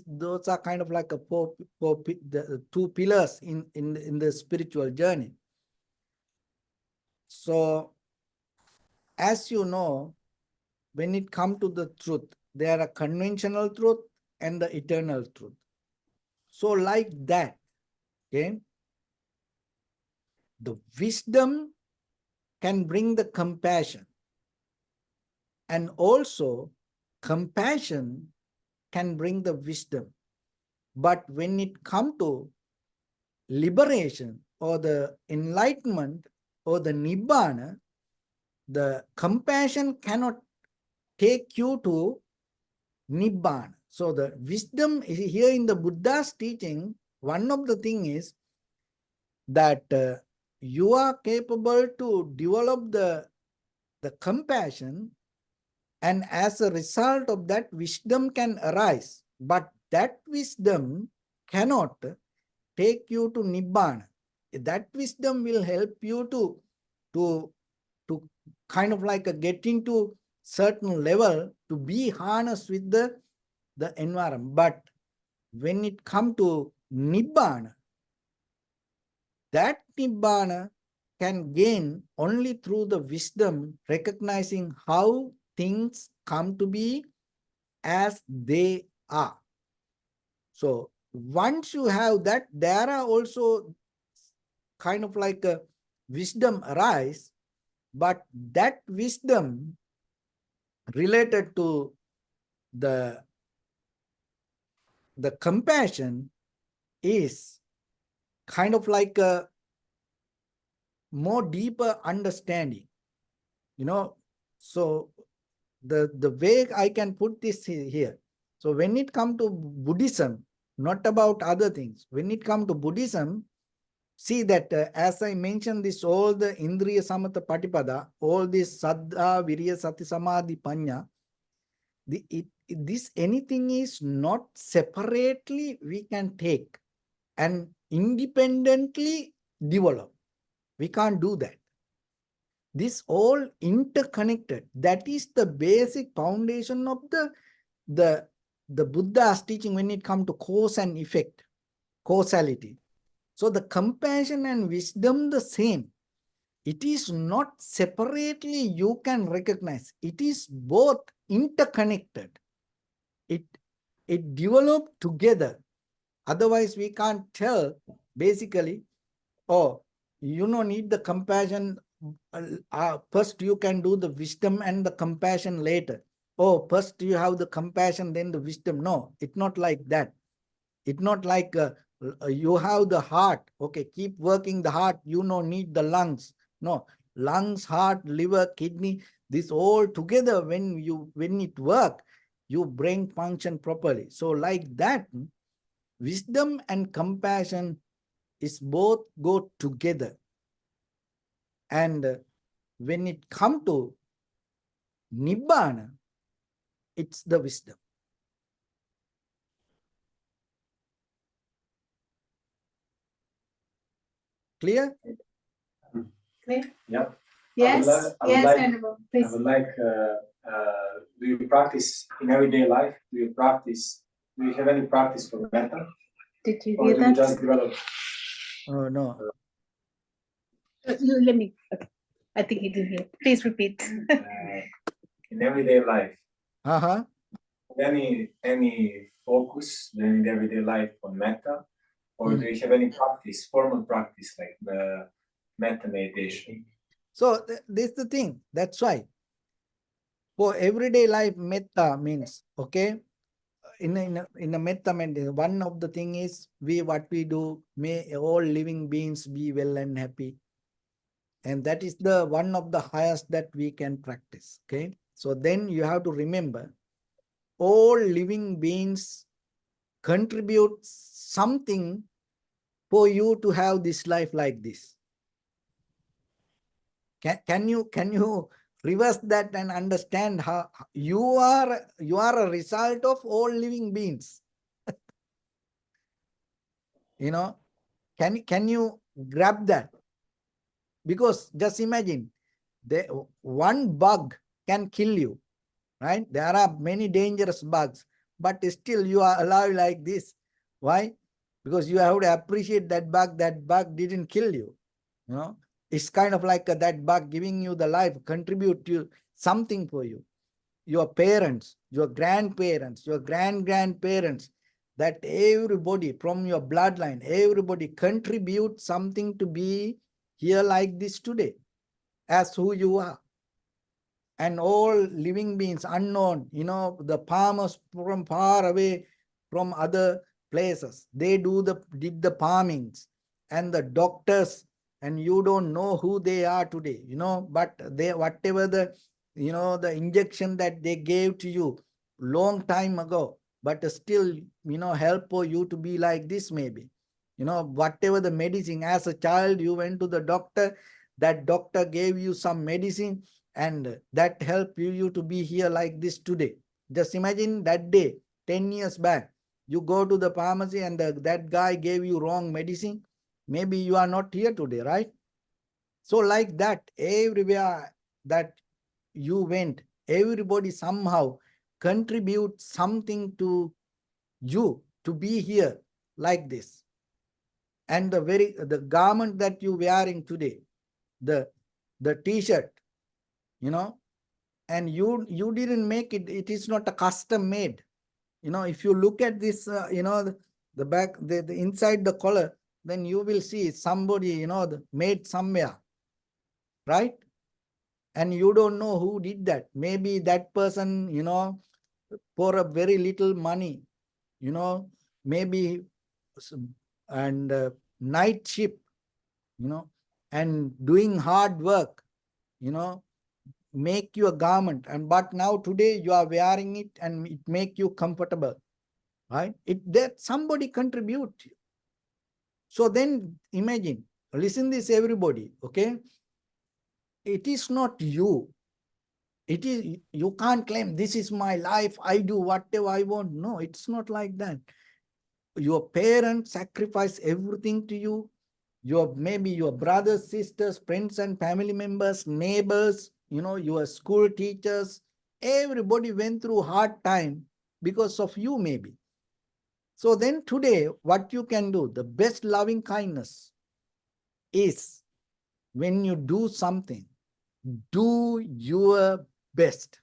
those are kind of like the two pillars in the spiritual journey. So as you know, when it come to the truth, there are conventional truth and the eternal truth. So like that, okay, the wisdom can bring the compassion, and also compassion can bring the wisdom. But when it come to liberation or the enlightenment or the nibbana, the compassion cannot take you to nibbana. So the wisdom is here in the Buddha's teaching. One of the thing is that you are capable to develop the compassion, and as a result of that, wisdom can arise. But that wisdom cannot take you to nibbana. That wisdom will help you to kind of like get into certain level to be harnessed with the environment. But when it come to nibbana, that nibbana can gain only through the wisdom, recognizing how things come to be as they are. So once you have that, there are also kind of like a wisdom arise, but that wisdom related to the compassion is kind of like a more deeper understanding, so the way I can put this here. So when it comes to Buddhism, not about other things, when it comes to Buddhism, see that as I mentioned this, all the Indriya Samatha Patipada, all this Saddha, Virya, Sati, Samadhi, Panya, this anything is not separately we can take and independently develop. We can't do that. This all interconnected. That is the basic foundation of the Buddha's teaching when it comes to cause and effect, causality. So the compassion and wisdom the same. It is not separately you can recognize. It is both interconnected. It developed together. Otherwise, we can't tell basically, oh, you don't need the compassion. First, you can do the wisdom and the compassion later. Oh, first you have the compassion, then the wisdom. No, it's not like that. It's not like you have the heart. Okay, keep working the heart. You don't need the lungs. No, lungs, heart, liver, kidney, this all together when it work, you brain function properly. So like that, wisdom and compassion is both go together. And when it come to Nibbana, it's the wisdom. Clear? Clear? Yeah. Yes, I would yes, like- Annabelle, I please. would like, do you practice in everyday life? Do you have any practice for metta? Did you Or hear do you that? just develop? Oh, no. Let me, okay. I think he didn't hear. Please repeat. In everyday life, Uh-huh. any focus in everyday life on metta, or do you have any formal practice like the metta meditation? So this is the thing. That's why for everyday life, metta means, okay, in a metta meditation, one of the thing is what we do, may all living beings be well and happy. And that is the one of the highest that we can practice. Okay. So then you have to remember all living beings contribute something for you to have this life like this. Can you reverse that and understand how you are a result of all living beings? You know, can you grab that? Because just imagine, one bug can kill you, right? There are many dangerous bugs, but still you are alive like this. Why? Because you have to appreciate that bug didn't kill you. You know, it's kind of like that bug giving you the life, contribute to something for you. Your parents, your grandparents, your grandparents, that everybody from your bloodline, everybody contribute something to be here like this today, as who you are. And all living beings unknown, the farmers from far away from other places, they did the farmings, and the doctors, and you don't know who they are today, but they, whatever the injection that they gave to you long time ago, but still, help for you to be like this maybe. Whatever the medicine, as a child, you went to the doctor, that doctor gave you some medicine, and that helped you to be here like this today. Just imagine that day, 10 years back, you go to the pharmacy and that guy gave you wrong medicine. Maybe you are not here today, right? So like that, everywhere that you went, everybody somehow contribute something to you to be here like this. And the garment that you wearing today, the t-shirt, and you didn't make it, it is not a custom made. If you look at this, the back, the inside the collar, then you will see somebody, made somewhere, right? And you don't know who did that. Maybe that person, for a very little money, maybe, and night shift, and doing hard work, make you a garment, and but now today you are wearing it and it make you comfortable, right? That somebody contribute. So then imagine, listen this everybody, okay? It is not you. It is, you can't claim this is my life, I do whatever I want. No, it's not like that. Your parents sacrifice everything to you. Maybe your brothers, sisters, friends and family members, neighbors, your school teachers, everybody went through hard time because of you maybe. So then today, what you can do, the best loving kindness is, when you do something, do your best.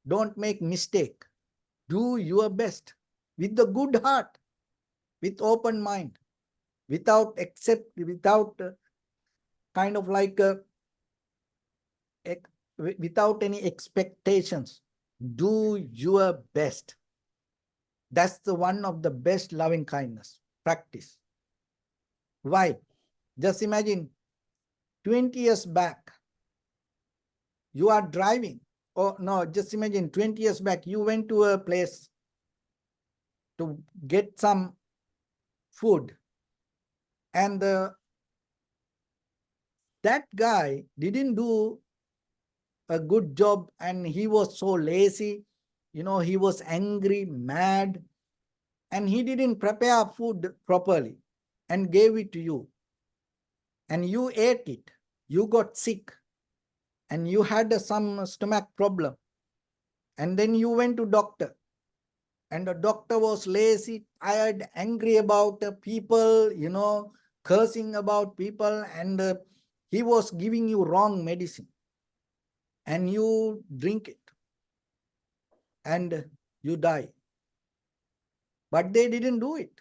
Don't make mistake. Do your best with the good heart, with open mind, without kind of like without any expectations. Do your best. That's the one of the best loving kindness practice. Why? Just imagine 20 years back, you are driving. Or no, just imagine 20 years back, you went to a place to get some food, and the that guy didn't do a good job and he was so lazy, he was angry, mad, and he didn't prepare food properly and gave it to you. And you ate it. You got sick and you had some stomach problem. And then you went to doctor. And the doctor was lazy, tired, angry about people, cursing about people. And he was giving you wrong medicine. And you drink it. And you die. But they didn't do it.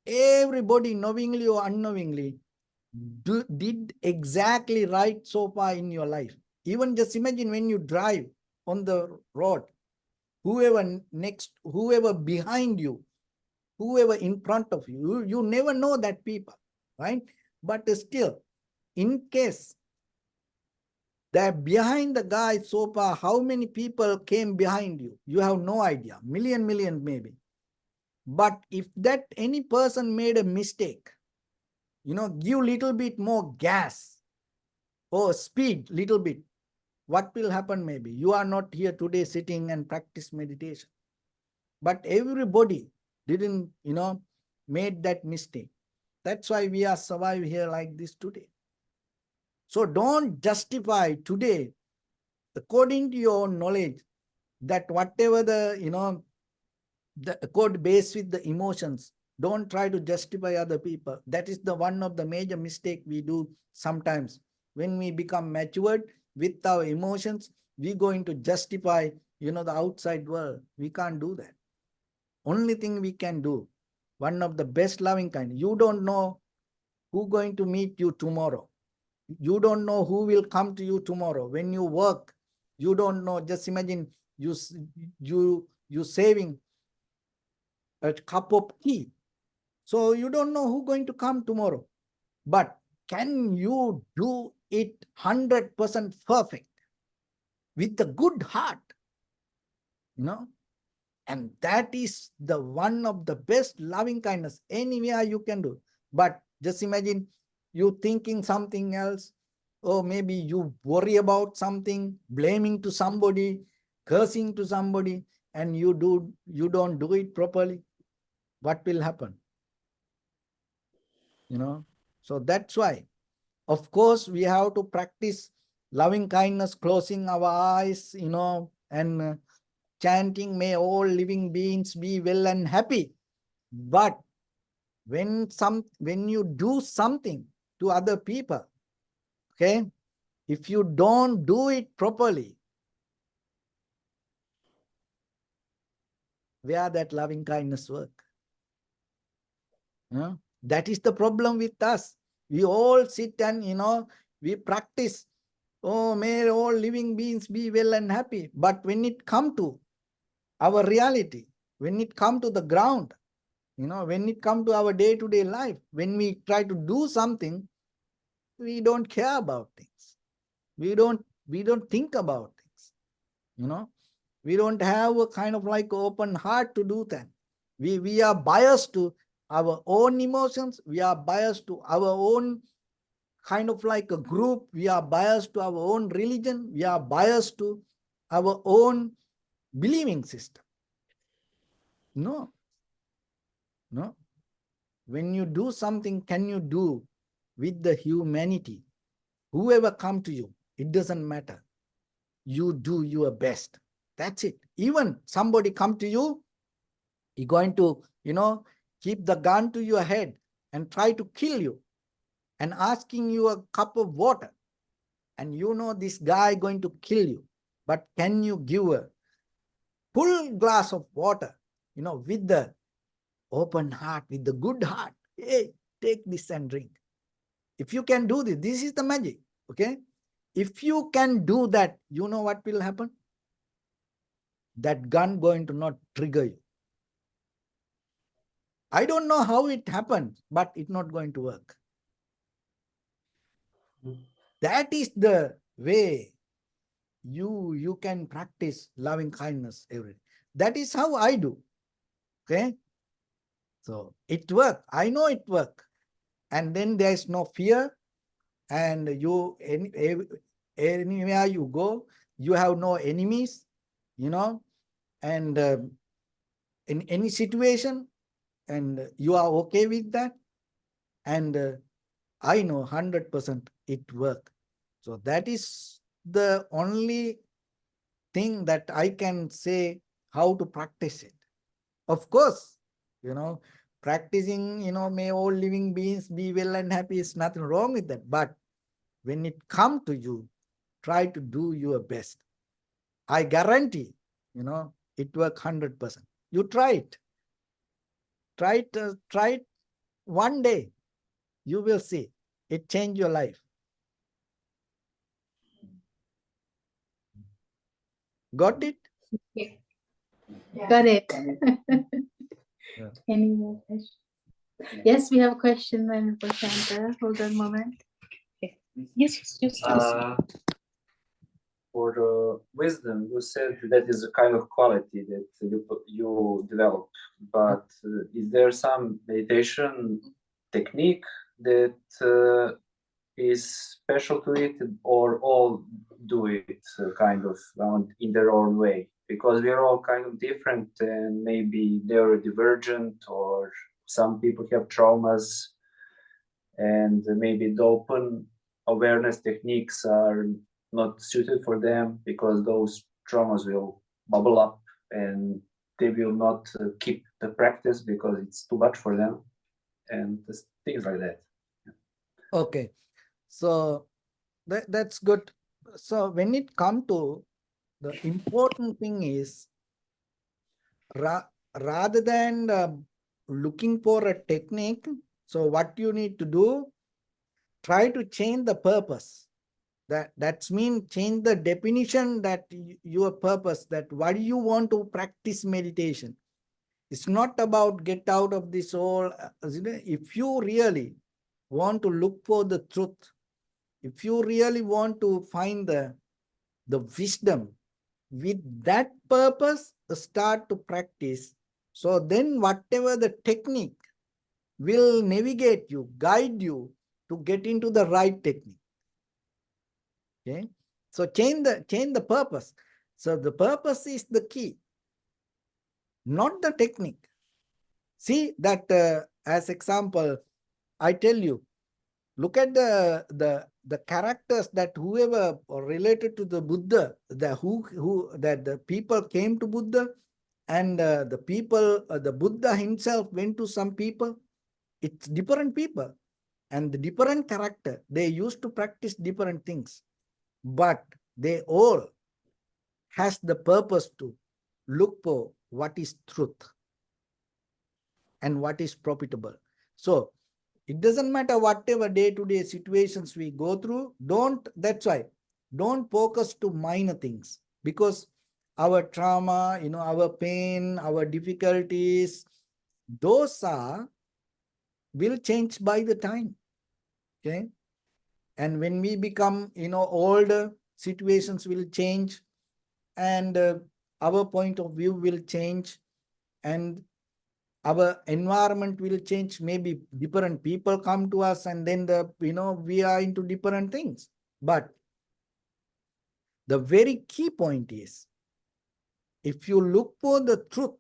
Everybody, knowingly or unknowingly, did exactly right so far in your life. Even just imagine when you drive on the road, whoever behind you, whoever in front of you, you never know that people, right? But still, in case that behind the guy so far, how many people came behind you? You have no idea, million maybe. But if that any person made a mistake, give little bit more gas or speed little bit, what will happen maybe? You are not here today sitting and practice meditation. But everybody didn't, made that mistake. That's why we are survive here like this today. So don't justify today, according to your knowledge, that whatever the code based with the emotions, don't try to justify other people. That is the one of the major mistake we do sometimes. When we become matured with our emotions, we're going to justify, the outside world. We can't do that. Only thing we can do, one of the best loving kind, you don't know who going to meet you tomorrow. You don't know who will come to you tomorrow. When you work, you don't know. Just imagine you saving a cup of tea. So you don't know who's going to come tomorrow. But can you do it 100% perfect with a good heart? And that is the one of the best loving kindness anywhere you can do. But just imagine you thinking something else, or maybe you worry about something, blaming to somebody, cursing to somebody, and you don't do it properly. What will happen? So that's why, of course, we have to practice loving kindness, closing our eyes, and chanting, may all living beings be well and happy. But when you do something to other people, okay, if you don't do it properly, where that loving kindness work? That is the problem with us. We all sit and we practice, oh, may all living beings be well and happy. But when it come to our reality, when it come to the ground, when it come to our day-to-day life, when we try to do something, we don't care about things. We don't think about things. We don't have a kind of like open heart to do that. We are biased to our own emotions. We are biased to our own kind of like a group. We are biased to our own religion. We are biased to our own believing system. No. When you do something, can you do with the humanity? Whoever come to you, it doesn't matter. You do your best. That's it. Even somebody come to you, you're going to, keep the gun to your head and try to kill you and asking you a cup of water. And this guy going to kill you. But can you give a full glass of water, with the open heart, with the good heart? Hey, take this and drink. If you can do this, this is the magic, okay? If you can do that, you know what will happen? That gun going to not trigger you. I don't know how it happens, but it's not going to work. That is the way you can practice loving kindness every day. That is how I do. Okay. So it works. I know it works. And then there is no fear and anywhere you go, you have no enemies, and in any situation, and you are okay with that. And I know 100% it work. So that is the only thing that I can say how to practice it. Of course, practicing, may all living beings be well and happy, is nothing wrong with that. But when it come to you, try to do your best. I guarantee, it work 100%. You try it. Try it one day. You will see. It change your life. Got it? Yeah. Got it. Yeah. Any more questions? Yes, we have a question then for Shanta. Hold on a moment. Okay. Yes, just For wisdom, you said that is a kind of quality that you develop. But is there some meditation technique that is special to it, or all do it kind of in their own way? Because we are all kind of different, and maybe they are divergent, or some people have traumas, and maybe the open awareness techniques are not suited for them because those traumas will bubble up and they will not keep the practice because it's too much for them, and things like that. Okay. So that's good. So when it comes to the important thing is, rather than looking for a technique, so what you need to do, try to change the purpose. That's mean change the definition, that your purpose, that why do you want to practice meditation. It's not about get out of this whole, if you really want to look for the truth, if you really want to find the wisdom, with that purpose, start to practice. So then whatever the technique will navigate you, guide you to get into the right technique. Okay. So change the purpose. So the purpose is the key, not the technique. See that as example, I tell you, look at the characters that whoever related to the Buddha, that the people came to Buddha, and the people, the Buddha himself went to some people. It's different people and the different character. They used to practice different things, but they all has the purpose to look for what is truth and what is profitable. So it doesn't matter whatever day-to-day situations we go through, that's why, don't focus to minor things, because our trauma, our pain, our difficulties, those will change by the time. Okay. And when we become, older, situations will change, and our point of view will change, and our environment will change. Maybe different people come to us, and then we are into different things. But the very key point is, if you look for the truth,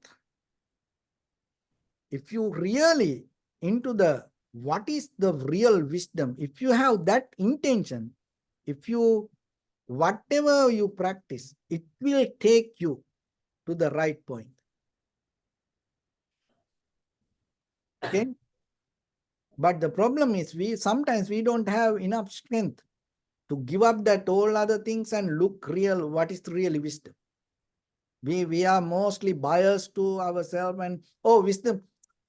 if you really into the what is the real wisdom, if you have that intention, if you whatever you practice, it will take you to the right point. Okay. But the problem is, sometimes we don't have enough strength to give up that all other things and look real, what is really wisdom. We are mostly biased to ourselves, and wisdom,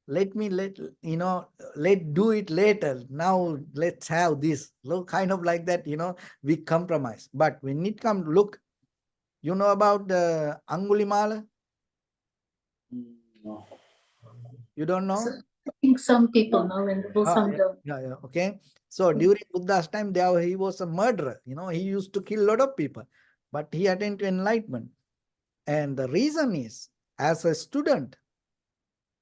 let do it later. Now let's have this. Look, kind of like that, we compromise. But when it comes, look, you know about the Angulimala? No. You don't know? I think some people know and some don't. Yeah. Okay. So during Buddha's time, he was a murderer. He used to kill a lot of people, but he attained to enlightenment. And the reason is, as a student,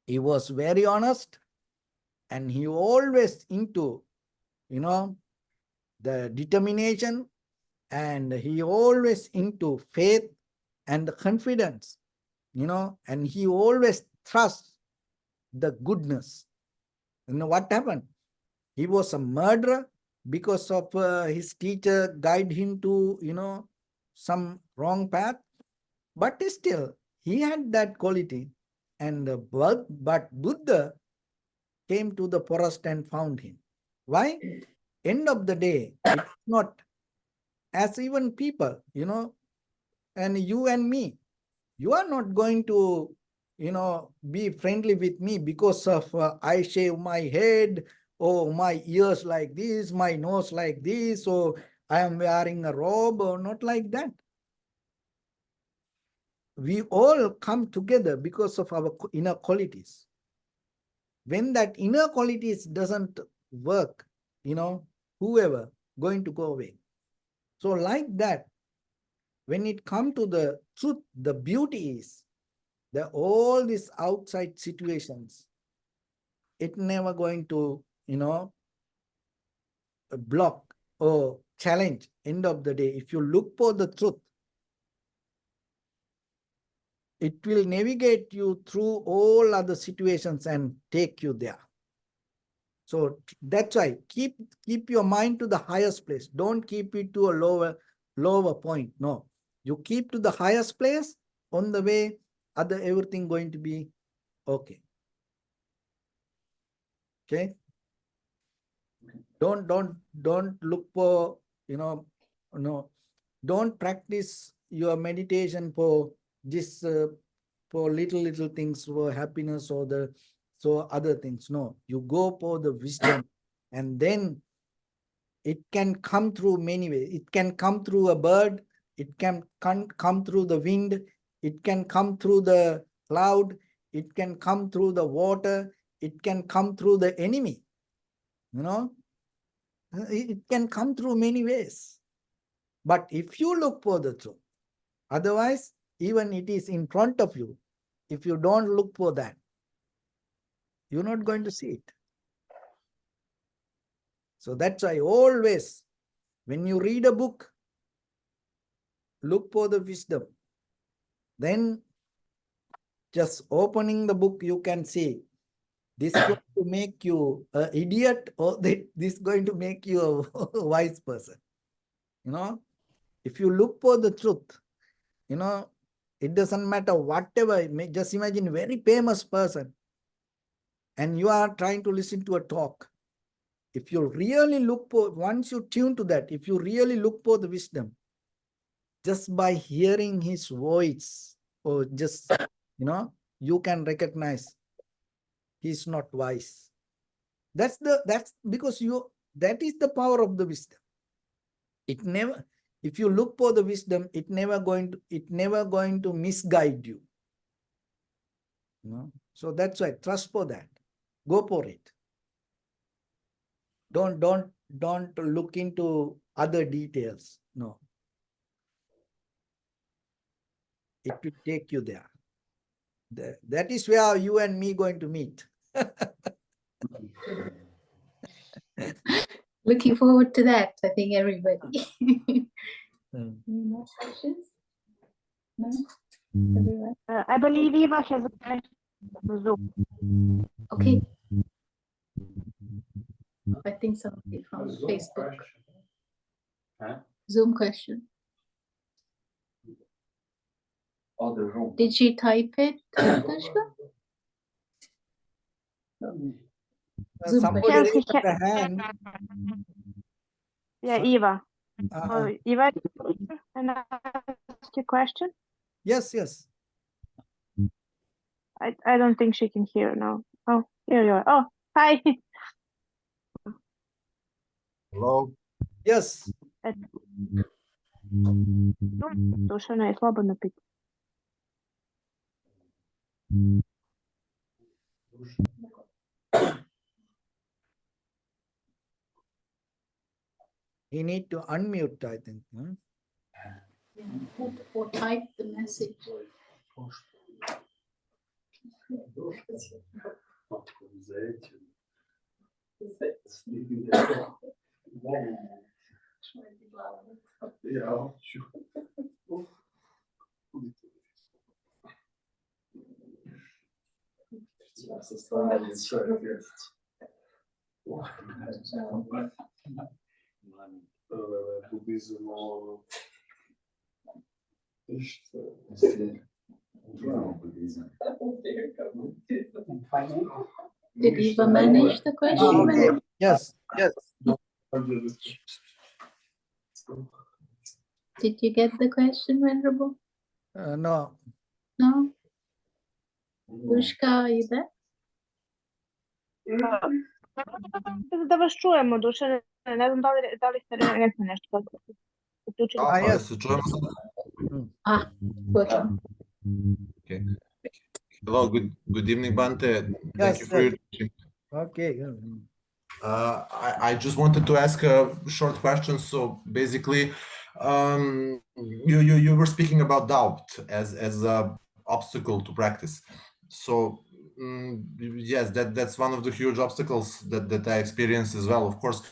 he was very honest, and he always into, the determination, and he always into faith and confidence, and he always trusts the goodness. What happened? He was a murderer because of his teacher guide him to, some wrong path. But still, he had that quality. And but Buddha came to the forest and found him. Why? End of the day, it's not as even people, and you and me, you are not going to, be friendly with me because of I shave my head, or my ears like this, my nose like this, or I am wearing a robe, or not like that. We all come together because of our inner qualities. When that inner qualities doesn't work, whoever going to go away. So like that, when it comes to the truth, the beauty is that all these outside situations, it never going to, block or challenge. End of the day, if you look for the truth, it will navigate you through all other situations and take you there. So that's why keep your mind to the highest place. Don't keep it to a lower point. No, you keep to the highest place. On the way, everything going to be okay. Okay. Don't look for, no, don't practice your meditation for this, for little things, for happiness or other things. No, you go for the wisdom, and then it can come through many ways. It can come through a bird, it can come through the wind, it can come through the cloud, it can come through the water, it can come through the enemy. It can come through many ways. But if you look for the truth, otherwise, even it is in front of you, if you don't look for that, you're not going to see it. So that's why always, when you read a book, look for the wisdom. Then just opening the book, you can see this is going to make you an idiot, or this is going to make you a wise person. If you look for the truth, it doesn't matter whatever. Just imagine a very famous person and you are trying to listen to a talk. If you really look for, once you tune to that, if you really look for the wisdom, just by hearing his voice, or just, you can recognize he's not wise. That's because that is the power of the wisdom. It never, if you look for the wisdom, it never going to misguide you. So that's why trust for that. Go for it. Don't look into other details. No. It will take you there. That is where you and me going to meet. Looking forward to that, I think, everybody. Any more questions? No? Everyone? I believe Eva has a question on Zoom. Okay. I think somebody from Facebook. Zoom question. Did she type it, Tashka? Zoom Somebody question. raised the hand. Yeah, Eva. Uh-huh. Eva, can I ask you a question? Yes. I don't think she can hear now. Oh, here you are. Oh, hi. Hello. Yes. Слушай, она и слабо напить. You need to unmute, I think. Yeah. Or type the message. Did Eva manage the question? Okay. Yes, yes. Did you get the question, Venerable? No. No? Dushka, are you there? Da vas čujemo, duše, ne znam da li ste rekli nešto kako uključili. yes. Se čujemo sad? Ah, good. Okay. Hello, good evening, Bante. Thank Yes, you for yes. your teaching. Okay. I just wanted to ask a short question. So basically, you were speaking about doubt as a obstacle to practice. So yes, that's one of the huge obstacles that I experience as well. Of course,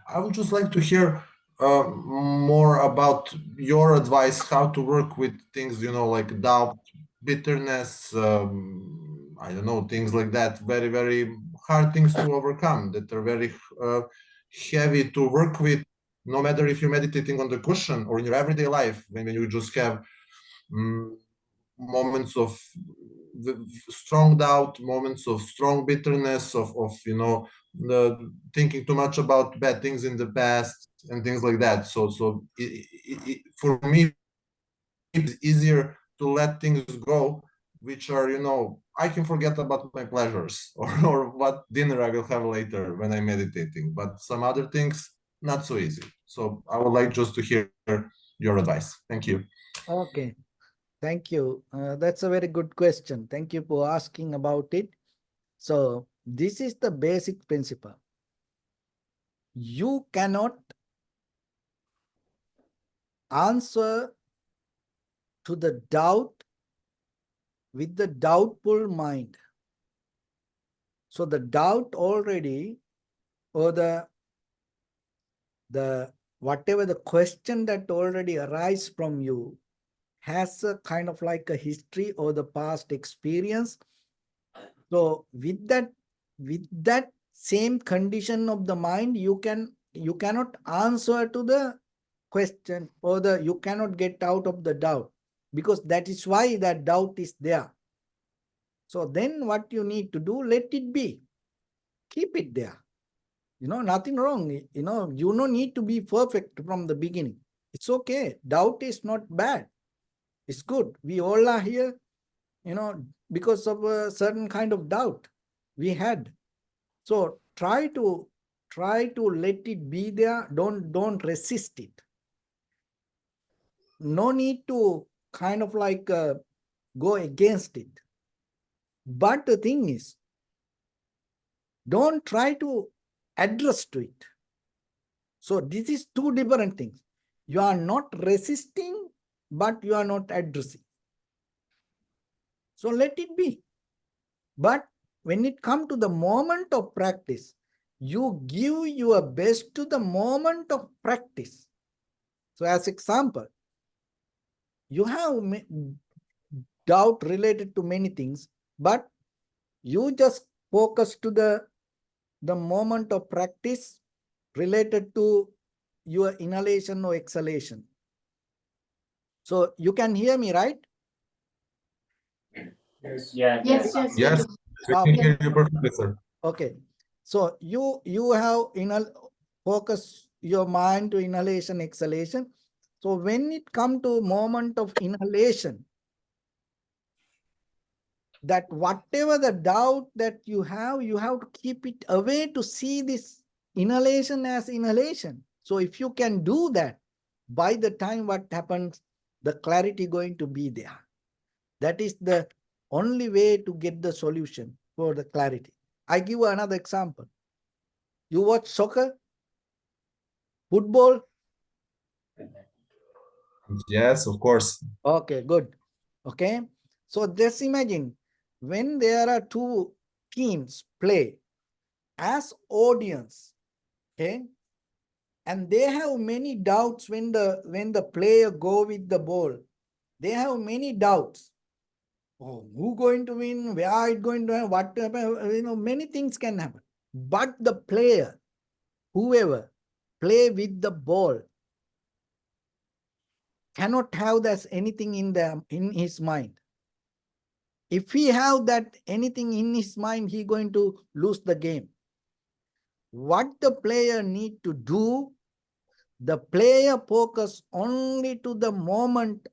I would just like to hear more about your advice how to work with things, like doubt, bitterness, I don't know, things like that. Very, very hard things to overcome that are very heavy to work with, no matter if you're meditating on the cushion or in your everyday life, when you just have moments of strong doubt, moments of strong bitterness, of thinking too much about bad things in the past and things like that. So for me, it's easier to let things go, which are, I can forget about my pleasures or what dinner I will have later when I'm meditating, but some other things, not so easy. So I would like just to hear your advice. Thank you. Okay. Thank you. That's a very good question. Thank you for asking about it. So this is the basic principle. You cannot answer to the doubt with the doubtful mind. So the doubt already, or the whatever the question that already arises from you has a kind of like a history or the past experience. So with that same condition of the mind, you cannot answer to the question, or you cannot get out of the doubt, because that is why that doubt is there. So then what you need to do, let it be. Keep it there. Nothing wrong. You don't need to be perfect from the beginning. It's okay. Doubt is not bad. It's good. We all are here, because of a certain kind of doubt we had. So try to let it be there. Don't resist it. No need to kind of like go against it. But the thing is, don't try to address to it. So this is two different things. You are not resisting, but you are not addressing. So let it be. But when it comes to the moment of practice, you give your best to the moment of practice. So as example, you have doubt related to many things, but you just focus to the moment of practice related to your inhalation or exhalation. So you can hear me, right? Yes. Yes, we can hear you perfectly, sir. Okay. So you have focus your mind to inhalation, exhalation. So when it comes to moment of inhalation, that whatever the doubt that you have to keep it away to see this inhalation as inhalation. So if you can do that, by the time what happens, the clarity going to be there. That is the only way to get the solution for the clarity. I give another example. You watch soccer, football? Yes, of course. Okay, good. Okay. So just imagine when there are two teams play, as audience, okay, And they have many doubts when the player go with the ball. They have many doubts. Oh, who going to win? Where it going to happen? What to happen? Many things can happen. But the player, whoever play with the ball, cannot have that anything in his mind. If he have that anything in his mind, he going to lose the game. What the player need to do, the player focus only to the moment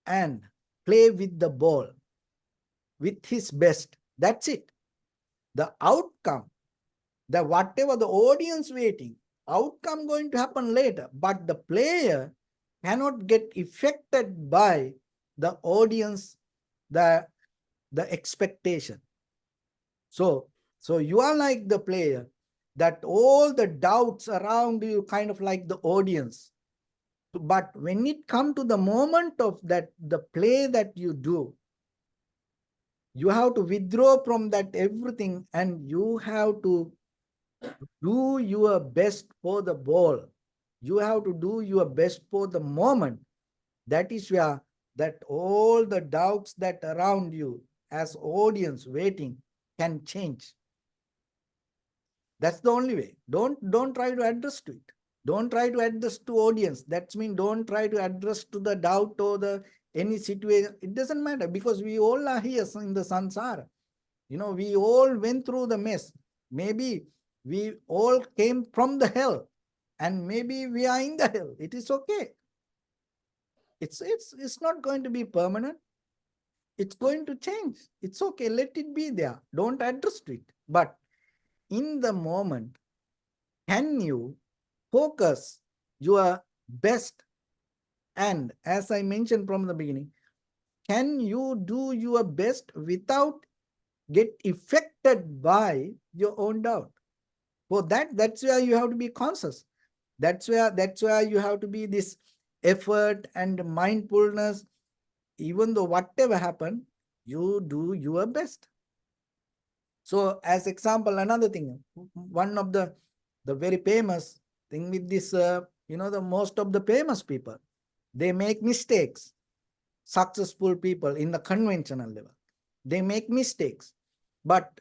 and play with the ball with his best. That's it. The outcome, the whatever the audience waiting, outcome going to happen later. But the player cannot get affected by the audience, the expectation. So you are like the player, that all the doubts around you kind of like the audience. But when it comes to the moment of that, the play that you do, you have to withdraw from that everything and you have to do your best for the ball. You have to do your best for the moment. That is where that all the doubts that around you as audience waiting can change. That's the only way. Don't try to address to it. Don't try to address to audience. That means don't try to address to the doubt or the any situation. It doesn't matter because we all are here in the samsara. We all went through the mess. Maybe we all came from the hell and maybe we are in the hell. It is okay. It's not going to be permanent. It's going to change. It's okay. Let it be there. Don't address to it. But in the moment, can you focus your best? And as I mentioned from the beginning, can you do your best without get affected by your own doubt? For that's where you have to be conscious. That's where you have to be this effort and mindfulness. Even though whatever happened, you do your best. So as example, another thing, one of the very famous thing with this, the most of the famous people, they make mistakes. Successful people in the conventional level, they make mistakes. But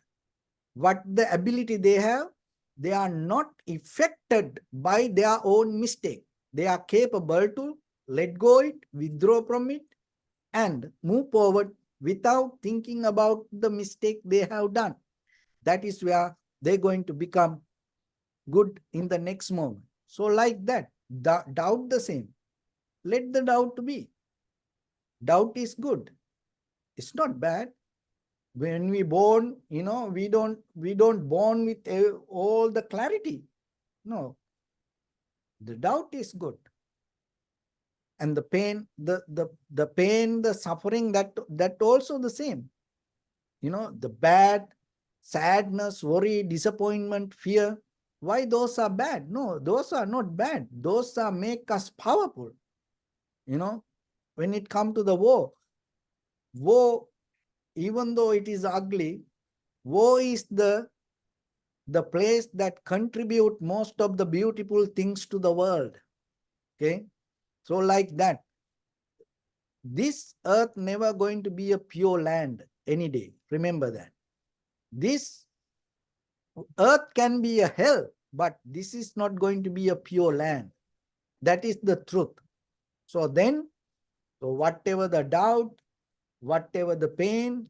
what the ability they have, they are not affected by their own mistake. They are capable to let go it, withdraw from it, and move forward without thinking about the mistake they have done. That is where they're going to become good in the next moment. So like that, doubt the same. Let the doubt be. Doubt is good. It's not bad. When we born, we don't born with all the clarity. No, the doubt is good. And the pain, the pain, the suffering, that also the same. The bad, sadness, worry, disappointment, fear. Why those are bad? No, those are not bad. Those are make us powerful. When it comes to the war, even though it is ugly, war is the place that contribute most of the beautiful things to the world. Okay, so like that, this earth never going to be a pure land any day. Remember that. This earth can be a hell, but this is not going to be a pure land. That is the truth. So whatever the doubt, whatever the pain,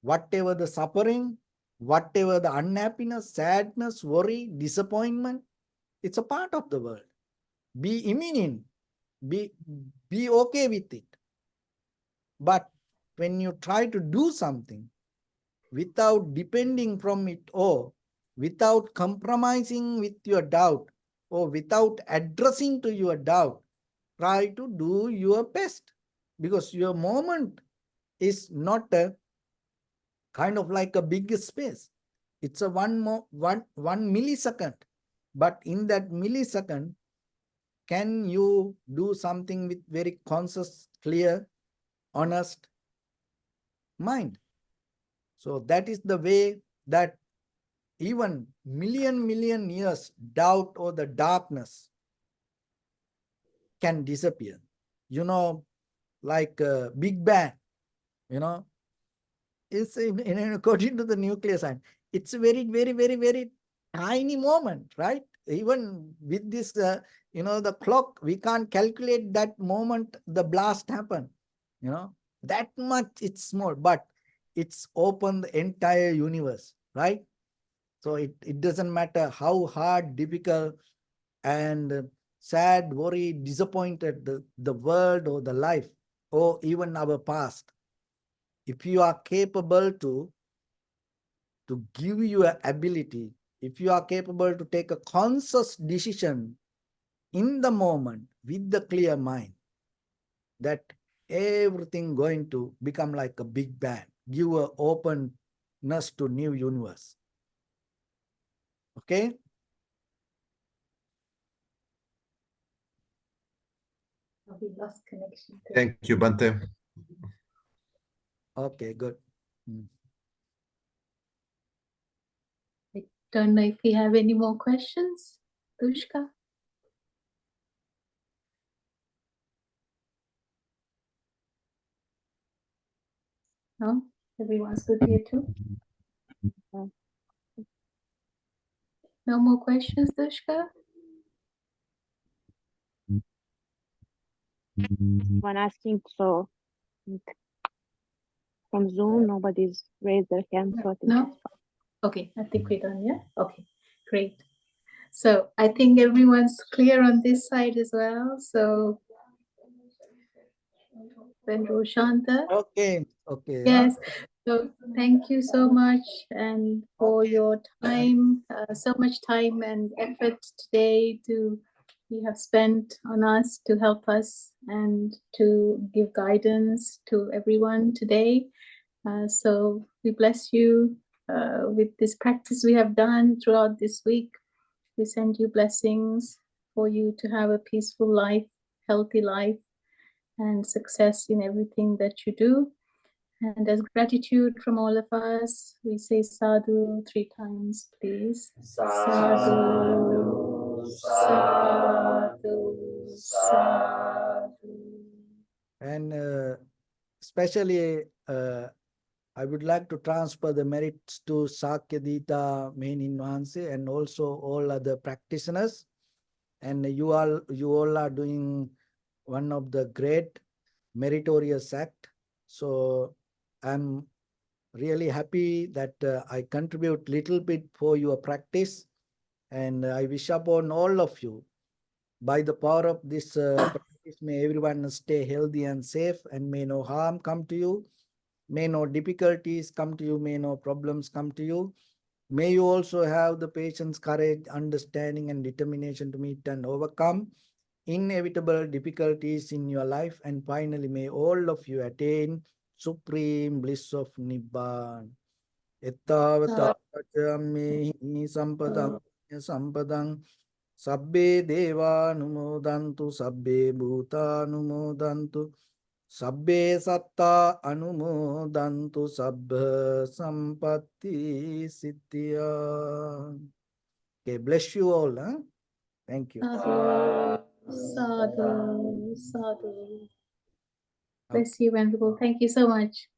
whatever the suffering, whatever the unhappiness, sadness, worry, disappointment, it's a part of the world. Be immune, be okay with it. But when you try to do something without depending from it, or without compromising with your doubt, or without addressing to your doubt, try to do your best, because your moment is not a kind of like a big space. It's a one millisecond. But in that millisecond, can you do something with very conscious, clear, honest mind? So that is the way that even million years, doubt or the darkness can disappear. You know, like Big Bang, you know, it's according to the nuclear science, it's a very tiny moment, right? Even with this, the clock, we can't calculate that moment the blast happened, that much it's small, but it's opened the entire universe, right? So it doesn't matter how hard, difficult, and sad, worried, disappointed the world or the life or even our past. If you are capable to give your ability, if you are capable to take a conscious decision in the moment with the clear mind, that everything going to become like a big bang, give a openness to new universe. Okay? We lost connection. Thank you, Bante. Okay, good. I don't know if we have any more questions. Dushka? No? Everyone's good here too? No more questions, Dushka? One asking, so from Zoom, nobody's raised their hand, so I think No? Okay, I think we're done, yeah? Okay, great. So I think everyone's clear on this side as well. So then Roshanta. Okay, okay. Yes. So thank you so much and for Okay. your time, so much time and effort today you have spent on us to help us and to give guidance to everyone today. So we bless you with this practice we have done throughout this week. We send you blessings for you to have a peaceful life, healthy life, and success in everything that you do. And as gratitude from all of us, we say sadhu 3 times, please. Sadhu, sadhu, sadhu. And especially, I would like to transfer the merits to Sakyadita main Invansi and also all other practitioners. And you all are doing one of the great meritorious act. So I'm really happy that I contribute little bit for your practice, and I wish upon all of you, by the power of this practice, may everyone stay healthy and safe, and may no harm come to you, may no difficulties come to you, may no problems come to you. May you also have the patience, courage, understanding, and determination to meet and overcome inevitable difficulties in your life. And finally, may all of you attain supreme bliss of Nibbana. Ettavatamehi sampadam sampadang sabbe deva numodantu sabbe bhuta numodantu sabbe satta anumodantu sabbha sampatti siddhya. Okay, bless you all. Huh? Thank you. Sadhu, sadhu, sadhu. Bless you, Venerable. Thank you so much.